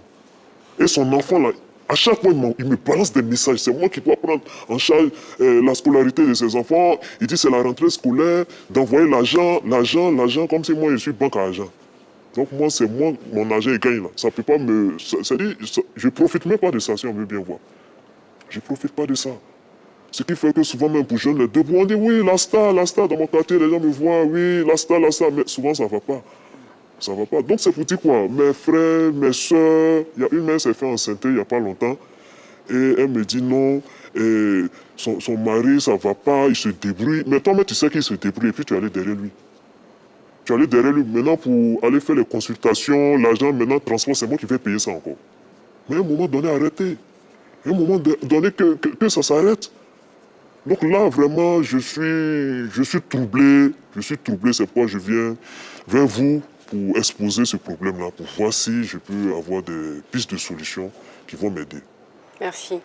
N: Et son enfant là, à chaque fois, il me balance des messages. C'est moi qui dois prendre en charge la scolarité de ses enfants. Il dit c'est la rentrée scolaire, d'envoyer l'argent, comme si moi je suis banque à argent. Donc moi, c'est moi, mon argent il gagne là. Ça peut pas me... C'est-à-dire, je ne profite même pas de ça, si on veut bien voir. Je ne profite pas de ça. Ce qui fait que souvent, même pour jeunes, les deux, on dit oui, la star, dans mon quartier, les gens me voient, oui, la star, mais souvent ça ne va pas. Ça va pas. Donc c'est pour dire quoi? Mes frères, mes soeurs, il y a une mère qui s'est fait enceinte il n'y a pas longtemps. Et elle me dit non, et son mari, ça ne va pas, il se débrouille. Mais toi-même, tu sais qu'il se débrouille et puis tu es allé derrière lui. Tu es allé derrière lui. Maintenant, pour aller faire les consultations, l'argent, maintenant, transport, c'est moi qui vais payer ça encore. Mais à un moment donné, arrêtez. À un moment donné, que ça s'arrête. Donc là, vraiment, je suis troublé. Je suis troublé, c'est pourquoi je viens vers vous pour exposer ce problème-là, pour voir si je peux avoir des pistes de solutions qui vont m'aider.
A: Merci.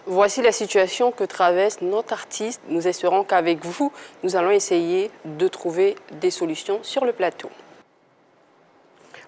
A: Voici la situation que traverse notre artiste. Nous espérons qu'avec vous, nous allons essayer de trouver des solutions sur le plateau.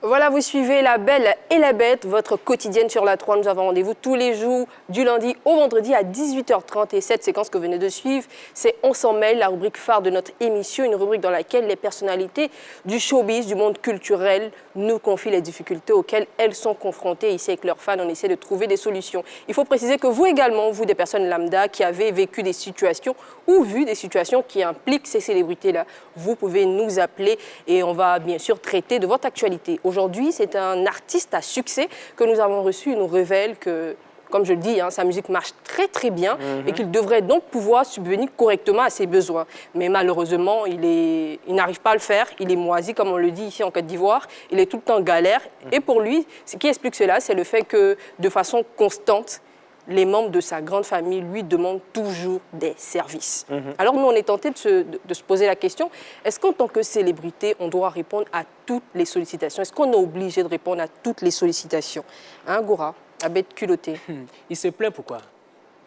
A: Voilà, vous suivez La Belle et la Bête, votre quotidienne sur la 3. Nous avons rendez-vous tous les jours, du lundi au vendredi à 18h30. Et cette séquence que vous venez de suivre, c'est On s'en mêle, la rubrique phare de notre émission, une rubrique dans laquelle les personnalités du showbiz, du monde culturel, nous confient les difficultés auxquelles elles sont confrontées. Ici, avec leurs fans, on essaie de trouver des solutions. Il faut préciser que vous également, vous des personnes lambda qui avez vécu des situations ou vu des situations qui impliquent ces célébrités-là, vous pouvez nous appeler et on va bien sûr traiter de votre actualité. Aujourd'hui, c'est un artiste à succès que nous avons reçu. Il nous révèle que, comme je le dis, sa musique marche très très bien et qu'il devrait donc pouvoir subvenir correctement à ses besoins. Mais malheureusement, il n'arrive pas à le faire. Il est moisi, comme on le dit ici en Côte d'Ivoire. Il est tout le temps en galère. Et pour lui, ce qui explique cela, c'est le fait que, de façon constante, les membres de sa grande famille lui demandent toujours des services. Alors nous, on est tenté de se poser la question, est-ce qu'en tant que célébrité, on doit répondre à toutes les sollicitations? Est-ce qu'on est obligé de répondre à toutes les sollicitations? Hein, Goura, la bête culottée.
B: Il se plaint pourquoi?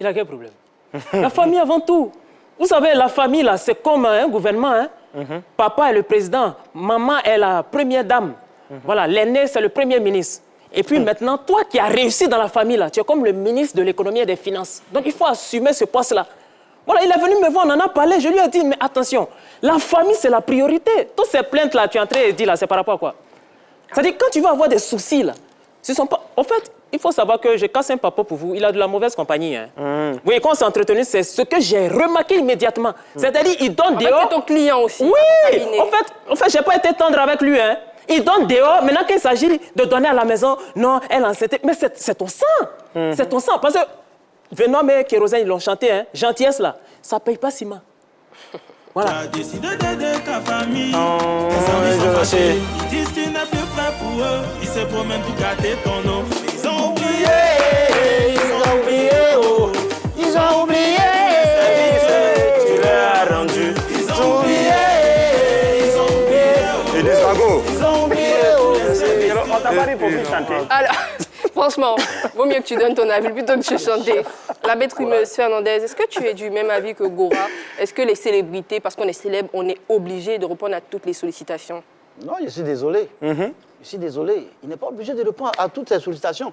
B: Il a quel problème? La famille avant tout. Vous savez, la famille, là, c'est comme un gouvernement. Hein? Papa est le président, maman est la première dame. Voilà, l'aîné, c'est le premier ministre. Et puis maintenant, toi qui as réussi dans la famille, là, tu es comme le ministre de l'économie et des finances. Donc il faut assumer ce poste-là. Voilà, il est venu me voir, on en a parlé, je lui ai dit, mais attention, la famille c'est la priorité. Toutes ces plaintes-là, tu es en train de dire, là, c'est par rapport à quoi? C'est-à-dire, quand tu vas avoir des soucis, là, ce sont pas... En fait, il faut savoir que je casse un papa pour vous, il a de la mauvaise compagnie. Hein. Vous voyez, quand on s'est entretenu, c'est ce que j'ai remarqué immédiatement. C'est-à-dire, il donne dehors...
A: C'est ton client aussi.
B: Oui, en fait, je n'ai pas été tendre avec lui, hein. Il donne dehors, maintenant qu'il s'agit de donner à la maison, non, elle enceinte. Mais c'est ton sang. C'est ton sang. Parce que Venom et Kérosène, ils l'ont chanté, hein. Gentillesse là, ça ne paye pas ciment. Voilà.
E: Tu as décidé d'aider ta famille. Tes amis sont fâchés. Ils disent que tu n'es plus prêt pour eux. Ils se promènent pour gâter ton nom. Ils ont oublié.
C: Oh. Ils ont oublié.
H: Tu leur as rendu.
C: Ils ont oublié.
H: Et des sagots.
D: On t'a pas dit pour qui chanter.
A: Alors, franchement, vaut mieux que tu donnes ton avis plutôt que de chanter. La bête rimeuse Fernandez, est-ce que tu es du même avis que Goura? Est-ce que les célébrités, parce qu'on est célèbre, on est obligé de répondre à toutes les sollicitations?
C: Non, je suis désolé. Je suis désolé. Il n'est pas obligé de répondre à toutes ces sollicitations.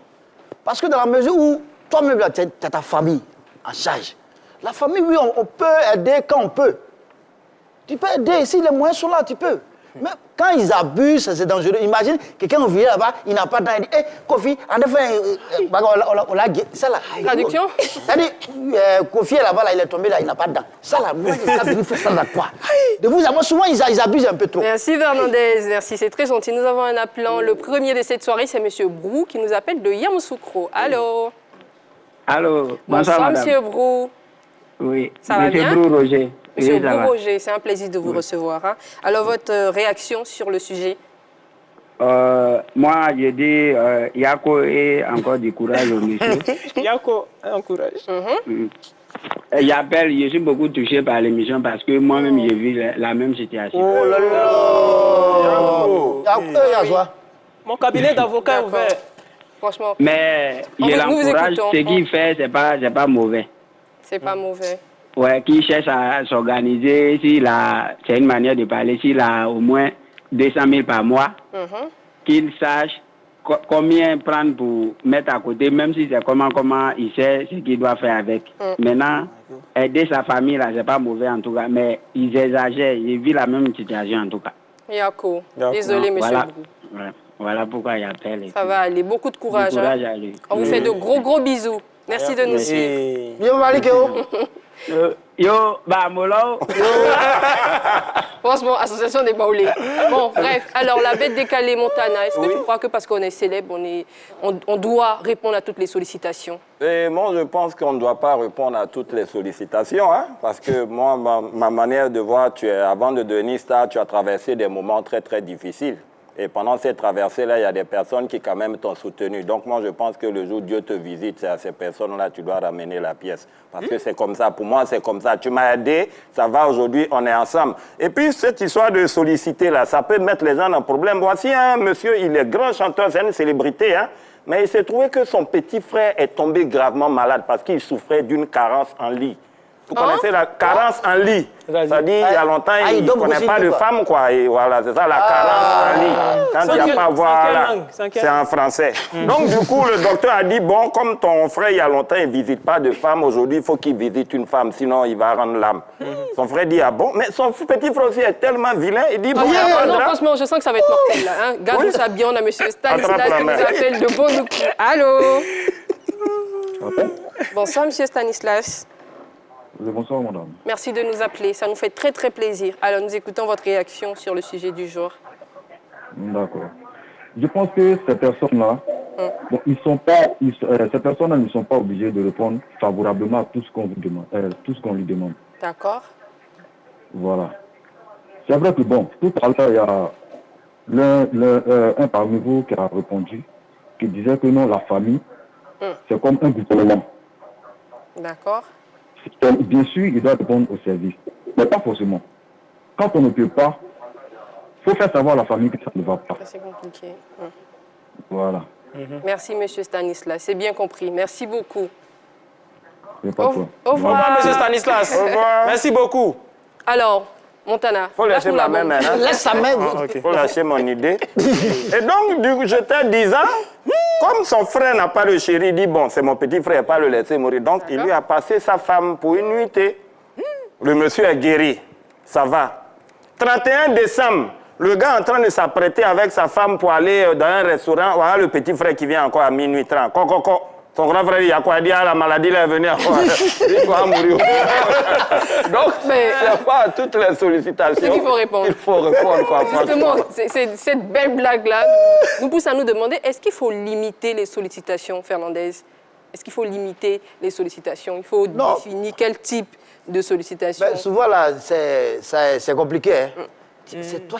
C: Parce que dans la mesure où toi-même, tu as ta famille en charge. La famille, oui, on peut aider quand on peut. Tu peux aider. Si les moyens sont là, tu peux. Mais quand ils abusent, c'est dangereux. Imagine, quelqu'un vient là-bas, il n'a pas de temps, il dit, hé, Kofi, en effet, on l'a ça là.
A: Traduction?
C: C'est-à-dire, Kofi est là-bas, là, il est tombé là, il n'a pas de dents. Ça là, moi, il fait ça là, quoi? De vous à moi, souvent, ils abusent un peu trop.
A: Merci Fernandez, merci, c'est très gentil. Nous avons un appelant. Le premier de cette soirée, c'est M. Brou qui nous appelle de Yamoussoukro. Allô?
O: Allô,
A: bonsoir M. Brou.
O: Oui,
A: ça va bien?
O: Brou Roger.
A: Monsieur
O: oui,
A: Brou Roger, c'est un plaisir de vous recevoir. Hein. Alors, votre réaction sur le sujet?
O: Moi, je dis, Yako et encore du courage au monsieur.
B: Yako, un courage.
O: J'appelle, je suis beaucoup touché par l'émission parce que moi-même, j'ai vu la même situation.
C: Oh là là! Yako,
B: mon cabinet d'avocat est ouvert.
A: Franchement.
O: Mais je l'encourage, ce qu'il fait, c'est pas mauvais.
A: C'est pas mauvais.
O: Ouais, qui cherche à s'organiser, c'est une manière de parler, s'il a au moins 200 000 par mois, qu'il sache combien prendre pour mettre à côté, même si c'est comment il sait ce qu'il doit faire avec. Maintenant, aider sa famille, là, c'est pas mauvais en tout cas, mais ils exagèrent, ils vivent la même situation en tout cas.
A: Yako, désolé, monsieur.
O: Voilà pourquoi il appelle.
A: Ça va aller, beaucoup de courage.
O: À lui.
A: On vous fait de gros bisous. Merci de nous suivre.
C: Yo, Malikeo.
O: Yo, Molo.
A: Franchement, association des baoulés. Bon, bref. Alors, la bête décalée Montana, est-ce que tu crois que parce qu'on est célèbre, on doit répondre à toutes les sollicitations?
D: Et moi, je pense qu'on ne doit pas répondre à toutes les sollicitations, hein, parce que moi, ma manière de voir, avant de devenir star, tu as traversé des moments très, très difficiles. Et pendant cette traversée-là, il y a des personnes qui quand même t'ont soutenu. Donc moi, je pense que le jour où Dieu te visite, c'est à ces personnes-là que tu dois ramener la pièce. Parce que c'est comme ça. Pour moi, c'est comme ça. Tu m'as aidé, ça va aujourd'hui, on est ensemble. Et puis, cette histoire de solliciter, là, ça peut mettre les gens en problème. Voici un monsieur, il est grand chanteur, c'est une célébrité, hein, mais il s'est trouvé que son petit frère est tombé gravement malade parce qu'il souffrait d'une carence en lit. Vous connaissez la carence en lit. C'est-à-dire, il y a longtemps, il ne connaît pas de femme, quoi. Et voilà, c'est ça, la carence en lit. Quand il n'y a pas à voir, là, c'est en français. Donc, du coup, le docteur a dit, bon, comme ton frère, il y a longtemps, il ne visite pas de femme, aujourd'hui, il faut qu'il visite une femme, sinon il va rendre l'âme. Son frère dit, ah bon, mais son petit frère aussi est tellement vilain, il dit, bon,
A: non, franchement, je sens que ça va être mortel, là. Hein. Gardons ça bien, on a M. Stanislas qui nous appelle de Bonoukou. Allô? Bonsoir, M. Stanislas.
P: Bonsoir, madame.
A: Merci de nous appeler, ça nous fait très très plaisir. Alors, nous écoutons votre réaction sur le sujet du jour.
P: D'accord. Je pense que ces personnes-là, bon, ces personnes-là ne sont pas obligées de répondre favorablement à tout ce qu'on lui demande.
A: D'accord.
P: Voilà. C'est vrai que, bon, tout à l'heure, il y a un parmi vous qui a répondu, qui disait que non, la famille, c'est comme un gouvernement.
A: D'accord.
P: Bien sûr, il doit répondre au service, mais pas forcément. Quand on ne peut pas, il faut faire savoir à la famille que ça ne va pas.
A: C'est compliqué.
P: Voilà.
A: Merci, M. Stanislas. C'est bien compris. Merci beaucoup.
B: Au revoir, M. Stanislas. Au revoir. Merci beaucoup.
A: Alors, Montana.
D: Il faut lâcher ma main maintenant.
C: Laisse sa main.
D: Il faut lâcher mon idée. Et donc, j'étais 10 ans. Comme son frère n'a pas de chéri, il dit, bon, c'est mon petit frère, pas le laisser mourir. Donc, il lui a passé sa femme pour une nuitée. Le monsieur est guéri. Ça va. 31 décembre, le gars est en train de s'apprêter avec sa femme pour aller dans un restaurant. Voilà le petit frère qui vient encore à minuit 30. Son grand frère, il a quoi? Il dit, ah, la maladie, là, est venue encore. Il va mourir. Donc, il n'y a pas toutes les sollicitations.
A: C'est qu'il faut répondre.
D: Il faut répondre, quoi.
A: Justement, cette belle blague-là nous pousse à nous demander, est-ce qu'il faut limiter les sollicitations, Fernandez? Est-ce qu'il faut limiter les sollicitations? Il faut définir quel type de sollicitation?
C: Ben, souvent, là, c'est compliqué. Hein. C'est toi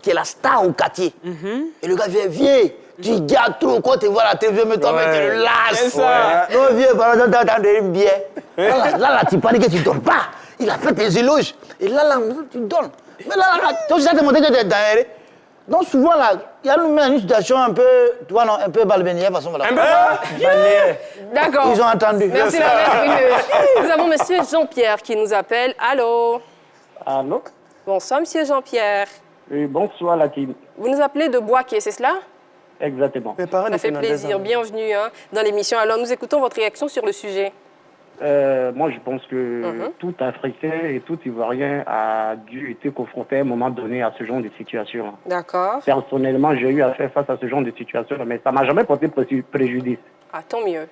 C: qui es la star au quartier. Et le gars vient, tu gardes trop quand tu vois la télé, mais toi, tu le lâches. Non, viens, par exemple, t'attends une bière. Là, tu parles que tu ne donnes pas. Il a fait tes éloges. Et là, tu donnes. Mais là, tu as montré que tu es derrière. Donc, souvent, là, il y a une situation un peu, tu vois, non, un peu balbénière, façon. Voilà.
A: Un peu balbénière. D'accord.
C: Ils ont entendu.
A: Merci, Nous avons monsieur Jean-Pierre qui nous appelle. Allô?
Q: Allô?
A: Bonsoir, monsieur Jean-Pierre.
Q: Oui, bonsoir, la team.
A: Vous nous appelez de Boaké, c'est cela?
Q: Exactement.
A: Ça fait plaisir. Bienvenue dans l'émission. Alors, nous écoutons votre réaction sur le sujet.
Q: Moi, je pense que tout Africain et tout Ivoirien a dû être confronté à un moment donné à ce genre de situation.
A: D'accord.
Q: Personnellement, j'ai eu à faire face à ce genre de situation, mais ça ne m'a jamais porté préjudice.
A: Ah, tant mieux.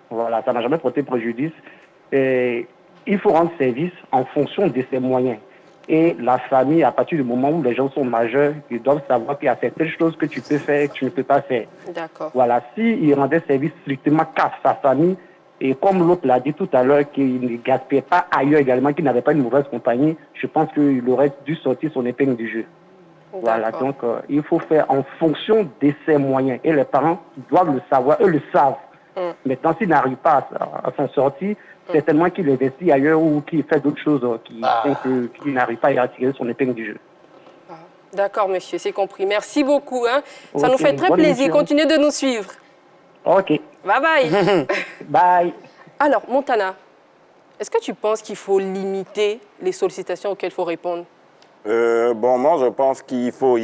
Q: Voilà, ça ne m'a jamais porté préjudice. Et il faut rendre service en fonction de ses moyens. Et la famille, à partir du moment où les gens sont majeurs, ils doivent savoir qu'il y a certaines choses que tu peux faire et que tu ne peux pas faire.
A: D'accord.
Q: Voilà, s'il rendait service strictement qu'à sa famille, et comme l'autre l'a dit tout à l'heure, qu'il ne gaspillait pas ailleurs également, qu'il n'avait pas une mauvaise compagnie, je pense qu'il aurait dû sortir son épingle du jeu. Voilà, donc il faut faire en fonction de ses moyens. Et les parents doivent le savoir, eux le savent. Maintenant, s'ils n'arrivent pas à s'en sortir, certainement qu'il investit ailleurs ou qu'il fait d'autres choses qui font qu'il n'arrive pas à tirer son épingle du jeu.
A: D'accord, monsieur, c'est compris. Merci beaucoup. Ça nous fait très plaisir. Continuez de nous suivre.
Q: OK.
A: Bye bye.
Q: Bye.
A: Alors, Montana, Est-ce que tu penses qu'il faut limiter les sollicitations auxquelles il faut répondre?
D: Bon, moi, je pense qu'il faut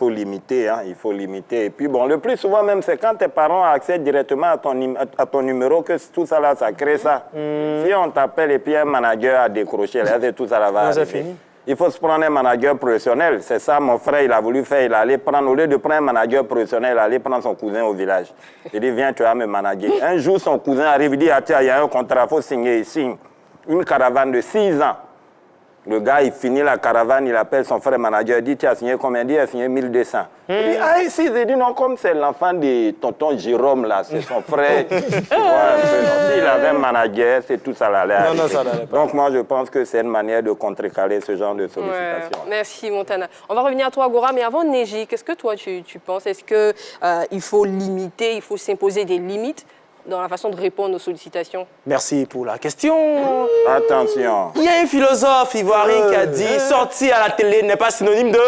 D: limiter, hein, il faut limiter. Et puis, bon, le plus souvent même, c'est quand tes parents accèdent directement à ton numéro que tout ça, là, ça crée ça. Si on t'appelle et puis un manager a décroché, là, tout ça, là, va arriver.
H: Fini.
D: Il faut se prendre un manager professionnel. C'est ça, mon frère, il a voulu faire. Il allait prendre, au lieu de prendre un manager professionnel, il allait prendre son cousin au village. Il dit, viens, tu vas me manager. Un jour, son cousin arrive, il dit, ah, tiens, il y a un contrat, il faut signer. Il signe une caravane de 6 ans. Le gars, il finit la caravane, il appelle son frère manager, il dit, tu as signé combien? Il dit, il a signé 1200. Il dit, ah, ici, il dit, non, comme c'est l'enfant de tonton Jérôme, là, c'est son frère. S'il avait un manager, c'est tout ça l'allait arriver.
H: ça n'allait pas.
D: Donc, moi, je pense que c'est une manière de contrecarrer ce genre de sollicitation.
A: Ouais. Merci, Montana. On va revenir à toi, Gora, mais avant, Neji, qu'est-ce que toi, tu penses? Est-ce qu'il faut limiter, il faut s'imposer des limites dans la façon de répondre aux sollicitations?
H: Merci pour la question.
D: Attention.
H: Il y a un philosophe ivoirien qui a dit « Sortir à la télé n'est pas synonyme de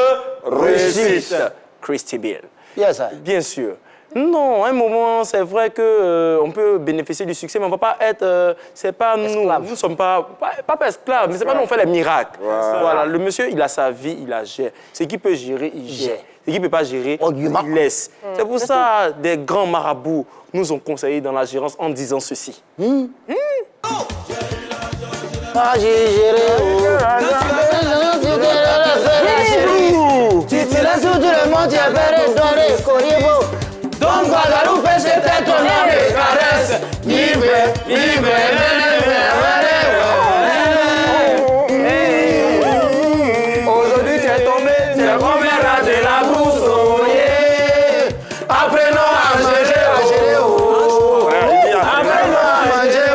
H: réussite ». Christy Bill.
C: Yes, sir.
H: Bien sûr. Non, à un moment, c'est vrai qu'on peut bénéficier du succès, mais on ne va pas être... c'est pas
C: esclave.
H: Nous ne sommes pas esclaves, mais c'est pas nous on fait les miracles. Voilà, le monsieur, il a sa vie, il la gère. Ce qu'il peut gérer, il gère. Ce qu'il ne peut pas gérer, il laisse. C'est pour ça des grands marabouts nous ont conseillé dans la gérance en disant ceci.
C: Ah, j'ai géré. Tu te laisses tout le monde, tu as perdu dans les corrières. Donc, Guadeloupe, c'était ton nom de caresse.
H: Aujourd'hui, tu es tombé, tu es comme un rat de la brousse. Apprenons à gérer.
C: Apprenons à manger.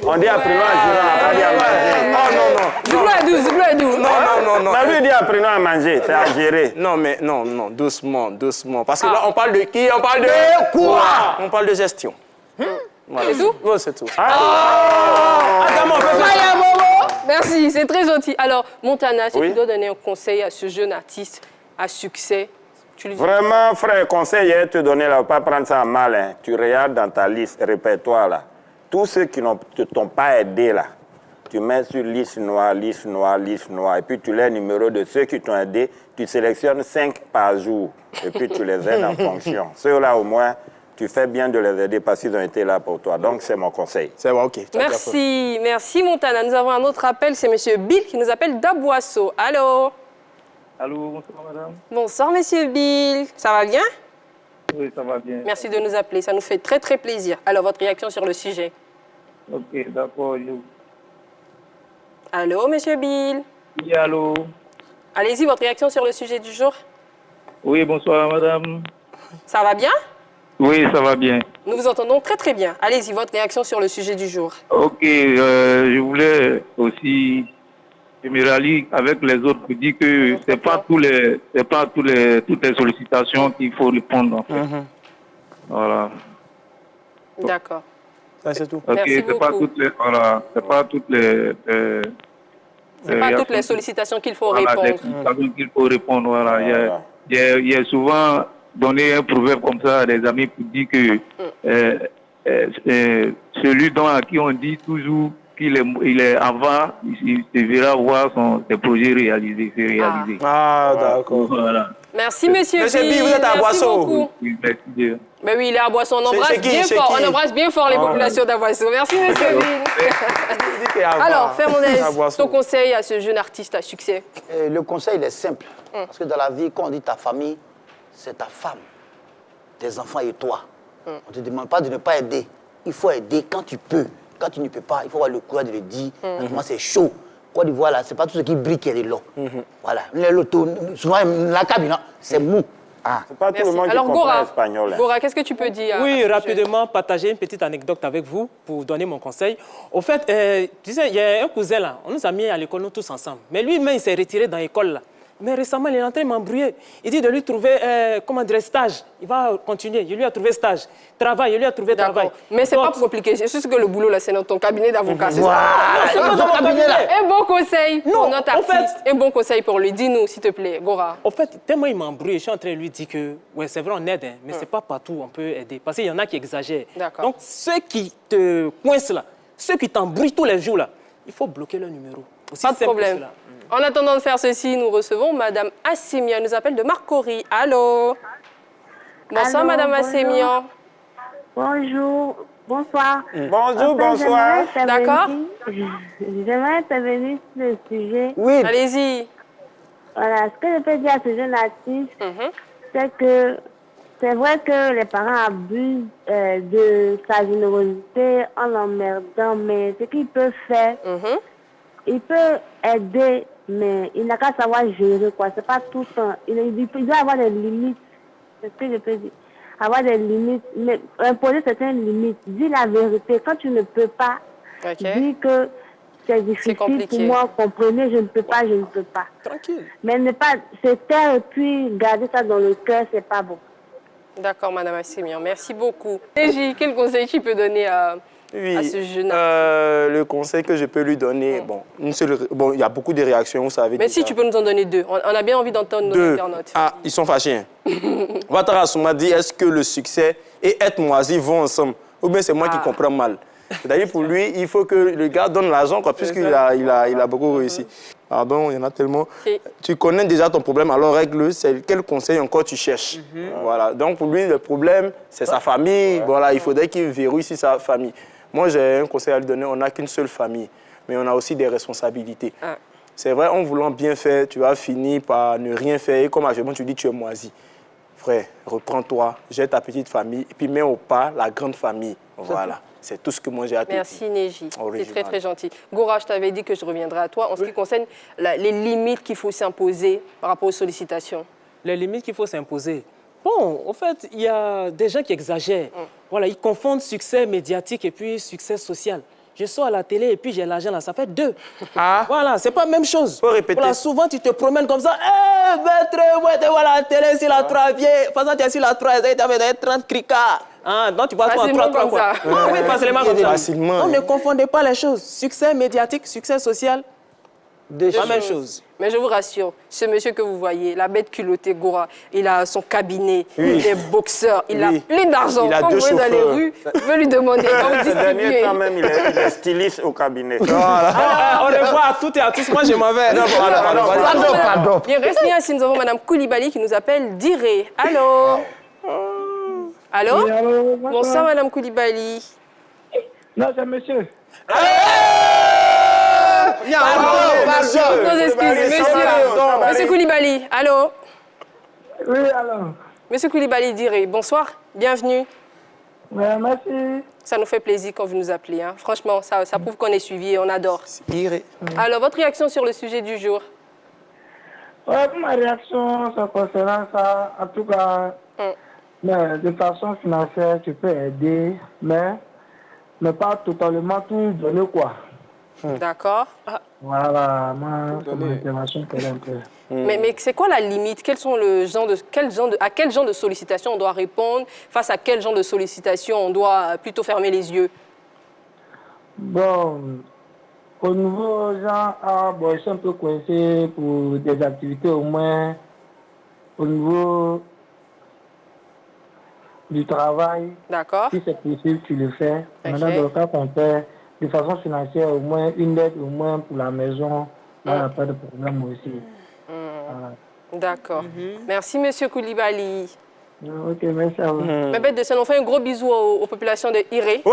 D: On dit apprenons à gérer, on n'a pas dit à manger.
A: Zouglou à doux.
H: Non.
D: Mais lui dit apprenons à manger, c'est à gérer.
H: Non, mais non, doucement. Parce que là, on parle de qui? On parle de quoi? On parle de gestion. Voilà.
A: C'est tout?
H: Oui, c'est tout.
A: Merci, c'est très gentil. Alors, Montana, si tu dois donner un conseil à ce jeune artiste à succès, tu lui dis...
D: Vraiment, frère, conseil est de te donner, là, pas prendre ça à mal. Hein. Tu regardes dans ta liste, répertoire, là. Tous ceux qui ne t'ont pas aidé, là, tu mets sur liste noire. Et puis tu les numéros de ceux qui t'ont aidé. Tu sélectionnes 5 par jour. Et puis tu les aides en fonction. Ceux-là, au moins, tu fais bien de les aider parce qu'ils ont été là pour toi. Donc, c'est mon conseil.
H: C'est bon, OK.
A: Merci Montana. Nous avons un autre appel. C'est M. Bill qui nous appelle d'Aboisseau. Allô?
R: Allô, bonsoir madame.
A: Bonsoir M. Bill. Ça va bien?
R: Oui, ça va bien.
A: Merci de nous appeler. Ça nous fait très, très plaisir. Alors, votre réaction sur le sujet?
R: Ok, d'accord.
A: Allô, M. Bill?
R: Oui, allô?
A: Allez-y, votre réaction sur le sujet du jour?
R: Oui, bonsoir madame.
A: Ça va bien?
R: Oui, ça va bien.
A: Nous vous entendons très, très bien. Allez-y, votre réaction sur le sujet du jour.
R: Ok, je voulais aussi... Je me rallie avec les autres pour dire que c'est pas toutes les sollicitations qu'il faut répondre en fait. Voilà.
A: D'accord.
H: Ça c'est tout.
R: Ok,
A: Merci
R: c'est pas
A: beaucoup.
R: c'est pas toutes les
A: C'est pas toutes les sollicitations qu'il faut répondre.
R: Des sollicitations qu'il faut répondre. Voilà. Il y a souvent donné un proverbe comme ça à des amis pour dire que celui à qui on dit toujours il est avant, il devra voir ses projets réalisés.
H: Ah, d'accord.
R: Voilà.
A: Merci, monsieur
H: Monsieur
A: Bill.
H: Bill, vous êtes à
A: Merci
H: Boisseau.
A: beaucoup.
R: Oui, merci bien.
A: Mais oui, il est à Boisson. On embrasse
H: C'est qui,
A: bien
H: c'est
A: fort.
H: qui?
A: On embrasse bien fort les populations d'Aboisseau. Merci, monsieur Bill. Alors, Fernandez, ton conseil à ce jeune artiste à succès?
C: Le conseil, il est simple. Parce que dans la vie, quand on dit ta famille, c'est ta femme, tes enfants et toi. On ne te demande pas de ne pas aider. Il faut aider quand tu peux. Quand tu ne peux pas, il faut avoir le courage de le dire. Moi, c'est chaud. Côte d'Ivoire, là, c'est pas tout ce qui brille qui est de l'eau. Voilà. Souvent, la cabine, c'est mou.
D: C'est pas tout le monde qui comprend l'espagnol.
A: Gora, qu'est-ce que tu peux dire?
B: Oui, rapidement, partager une petite anecdote avec vous pour donner mon conseil. Au fait, tu sais, il y a un cousin là, on nous a mis à l'école, nous tous ensemble. Mais lui-même, il s'est retiré dans l'école là. Mais récemment, il est en train de m'embrouiller. Il dit de lui trouver, stage. Il va continuer. Il lui a trouvé stage. Travail, il lui a trouvé travail.
A: Mais c'est pas compliqué. C'est juste que le boulot, là, c'est dans ton cabinet d'avocat. C'est ça?
B: C'est dans ton cabinet là.
A: Un bon conseil pour notre artiste. Un bon conseil pour lui. Dis-nous, s'il te plaît, Gora.
B: En fait, tellement il m'a embrouillé, je suis en train de lui dire que, ouais, c'est vrai, on aide, mais c'est pas partout on peut aider. Parce qu'il y en a qui exagèrent. Donc, ceux qui te coincent là, ceux qui t'embrouillent tous les jours là, il faut bloquer le numéro. Aussi
A: Pas de
B: simple que
A: problème.
B: cela.
A: En attendant de faire ceci, nous recevons Madame Assemian. Elle nous appelle de Marcory. Allô? Bonsoir,
S: Allô,
A: Madame
S: bonjour.
A: Assemian.
S: Bonjour, bonsoir.
D: Bonjour,
S: En fait,
D: bonsoir.
A: D'accord.
S: J'aimerais intervenir sur le sujet.
D: Oui.
A: Allez-y.
S: Voilà, ce que je peux dire à ce jeune artiste, c'est que c'est vrai que les parents abusent de sa générosité en l'emmerdant, mais ce qu'il peut faire, il peut aider, mais il n'a qu'à savoir gérer, quoi. C'est pas tout le temps. Il doit avoir des limites. C'est ce que je peux dire. Avoir des limites, mais imposer certaines limites. Dis la vérité. Quand tu ne peux pas, dis que c'est difficile pour moi, comprenez, je ne peux pas, je ne peux pas.
B: Tranquille.
S: Mais ne pas se taire et puis garder ça dans le cœur, c'est pas bon.
A: D'accord, Madame Assemian. Merci beaucoup. Neji, quel conseil tu peux donner à ce jeune artiste?
H: Le conseil que je peux lui donner, bon, il y a beaucoup de réactions, vous savez.
A: Mais si tu peux nous en donner deux. On a bien envie d'entendre nos internautes.
H: Ah, ils sont fâchés. Ouattara Souma dit, est-ce que le succès et être moisi vont ensemble? Ou bien c'est moi qui comprends mal? C'est-à-dire pour lui, il faut que le gars donne l'argent, puisqu'il a beaucoup réussi. Pardon, il y en a tellement. Tu connais déjà ton problème, alors règle-le. Quel conseil encore tu cherches? Voilà. Donc pour lui, le problème, c'est sa famille. Voilà, il faudrait qu'il verrouille ici sa famille. Moi, j'ai un conseil à lui donner. On n'a qu'une seule famille, mais on a aussi des responsabilités. C'est vrai, en voulant bien faire, tu vas finir par ne rien faire. Et comme à tu dis, tu es moisi. Frère, reprends-toi, jette ta petite famille, et puis mets au pas la grande famille. Voilà. C'est tout ce que moi j'ai à te dire.
A: Merci, Neji. C'est très, très gentil. Gora, je t'avais dit que je reviendrai à toi en ce qui concerne les limites qu'il faut s'imposer par rapport aux sollicitations.
B: Les limites qu'il faut s'imposer. Bon, en fait, il y a des gens qui exagèrent. Voilà, ils confondent succès médiatique et puis succès social. Je sors à la télé et puis j'ai l'argent là, ça fait deux. Voilà, c'est pas la même chose.
H: Faut répéter.
B: Voilà, souvent tu te promènes comme ça. Eh, maître, ouais, tu vois la télé sur la 3 vieille. Faisant tu es sur la 3, tu as 30 cricards. Donc tu vas toi 3
A: comme ça.
B: Oui, facilement comme ça.
H: Facilement.
B: On ne confondait pas les choses. Succès médiatique, succès social, pas la même chose.
A: Mais je vous rassure, ce monsieur que vous voyez, la bête culottée Gora, il a son cabinet, il est boxeur, il a plein d'argent. Quand vous voyez dans les rues, je veux lui demander quand vous
D: Ces derniers
A: distribuez.
D: temps même, il est styliste au cabinet.
B: On le voit à toutes et à tous. Moi, je m'en vais.
A: Pardon. Il reste bien si nous avons Madame Koulibaly qui nous appelle Diré. Allô? Allô?
T: Oui, allô,
A: Bonsoir, Madame Koulibaly.
T: Non, c'est monsieur.
A: Nos excuses, monsieur Koulibaly. Allô?
T: Oui, alors.
A: Monsieur Koulibaly Diré, bonsoir, bienvenue.
T: Merci.
A: Ça nous fait plaisir quand vous nous appelez. Hein. Franchement, ça prouve qu'on est suivi et on adore.
H: Diré.
A: Alors, votre réaction sur le sujet du jour?
T: Ouais, ma réaction, ça concernant ça, en tout cas, mais de façon financière, tu peux aider, mais pas totalement tout donner, quoi.
A: D'accord.
T: Voilà, moi, c'est mon intervention pour un peu.
A: Mais c'est quoi la limite? À quel genre de sollicitation on doit répondre? Face à quel genre de sollicitation on doit plutôt fermer les yeux?
T: Bon, au niveau genre, bon, je suis un peu coincé pour des activités au moins au niveau du travail.
A: D'accord.
T: Si c'est possible, tu le fais. Maintenant, dans le cas qu'on fait de façon financière, au moins une aide, au moins pour la maison, là, il n'y a pas de problème aussi. Voilà.
A: D'accord. Merci, monsieur Koulibaly.
T: Ok, merci à vous.
A: Ma bête de scène, on fait un gros bisou aux populations de Iré.
H: Ouais,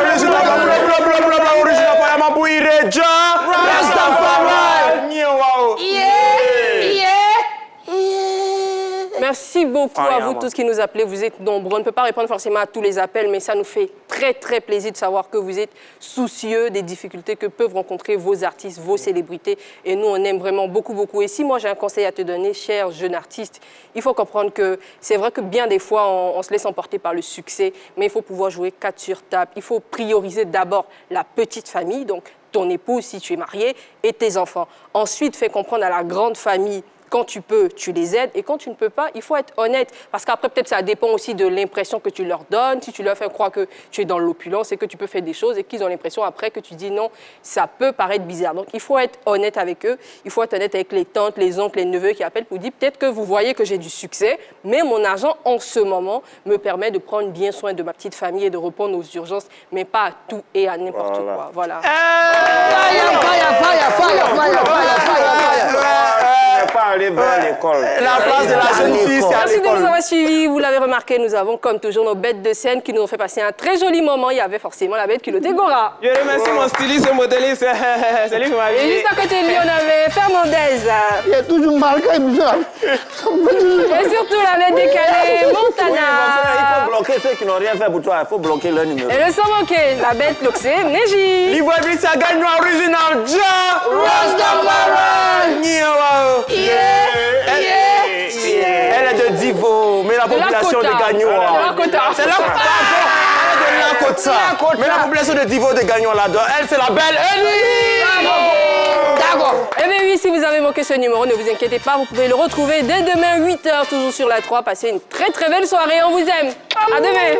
H: original, original, pour Iré,
A: Merci beaucoup à vous tous qui nous appelez. Vous êtes nombreux. On ne peut pas répondre forcément à tous les appels, mais ça nous fait très, très plaisir de savoir que vous êtes soucieux des difficultés que peuvent rencontrer vos artistes, vos célébrités. Et nous, on aime vraiment beaucoup, beaucoup. Et si moi, j'ai un conseil à te donner, cher jeune artiste, il faut comprendre que c'est vrai que bien des fois, on se laisse emporter par le succès, mais il faut pouvoir jouer 4 sur table. Il faut prioriser d'abord la petite famille, donc ton épouse si tu es marié, et tes enfants. Ensuite, fais comprendre à la grande famille Quand tu peux, tu les aides. Et quand tu ne peux pas, il faut être honnête. Parce qu'après, peut-être ça dépend aussi de l'impression que tu leur donnes. Si tu leur fais croire que tu es dans l'opulence et que tu peux faire des choses et qu'ils ont l'impression après que tu dis non, ça peut paraître bizarre. Donc, il faut être honnête avec eux. Il faut être honnête avec les tantes, les oncles, les neveux qui appellent pour dire peut-être que vous voyez que j'ai du succès, mais mon argent en ce moment me permet de prendre bien soin de ma petite famille et de répondre aux urgences, mais pas à tout et à n'importe quoi. Voilà.
D: Pas aller vers l'école.
H: La place de la jeune fille, c'est à
A: Merci de
H: l'école.
A: nous avoir suivis. Vous l'avez remarqué, nous avons comme toujours nos bêtes de scène qui nous ont fait passer un très joli moment. Il y avait forcément la bête culottée Gora.
B: Je remercie mon styliste, mon modéliste. C'est lui qui m'a
A: Et juste à côté de lui, on avait Fernandez.
C: Il y a toujours marqué,
A: Et surtout la bête décalée, Montana.
D: Il faut bloquer ceux qui n'ont rien fait pour toi. Il faut bloquer leur numéro.
A: Et le sang manqué, la bête loxée, Neji.
H: Libreville, ça gagne original. Ja! Elle est de Divo, mais la population de Gagnon. C'est la Kota. Mais la population de Divo de Gagnon là-dedans, elle, c'est la belle Ellie.
A: D'accord. Eh bien oui, si vous avez manqué ce numéro, ne vous inquiétez pas, vous pouvez le retrouver dès demain 8h, toujours sur la 3. Passez une très très belle soirée, on vous aime. À demain.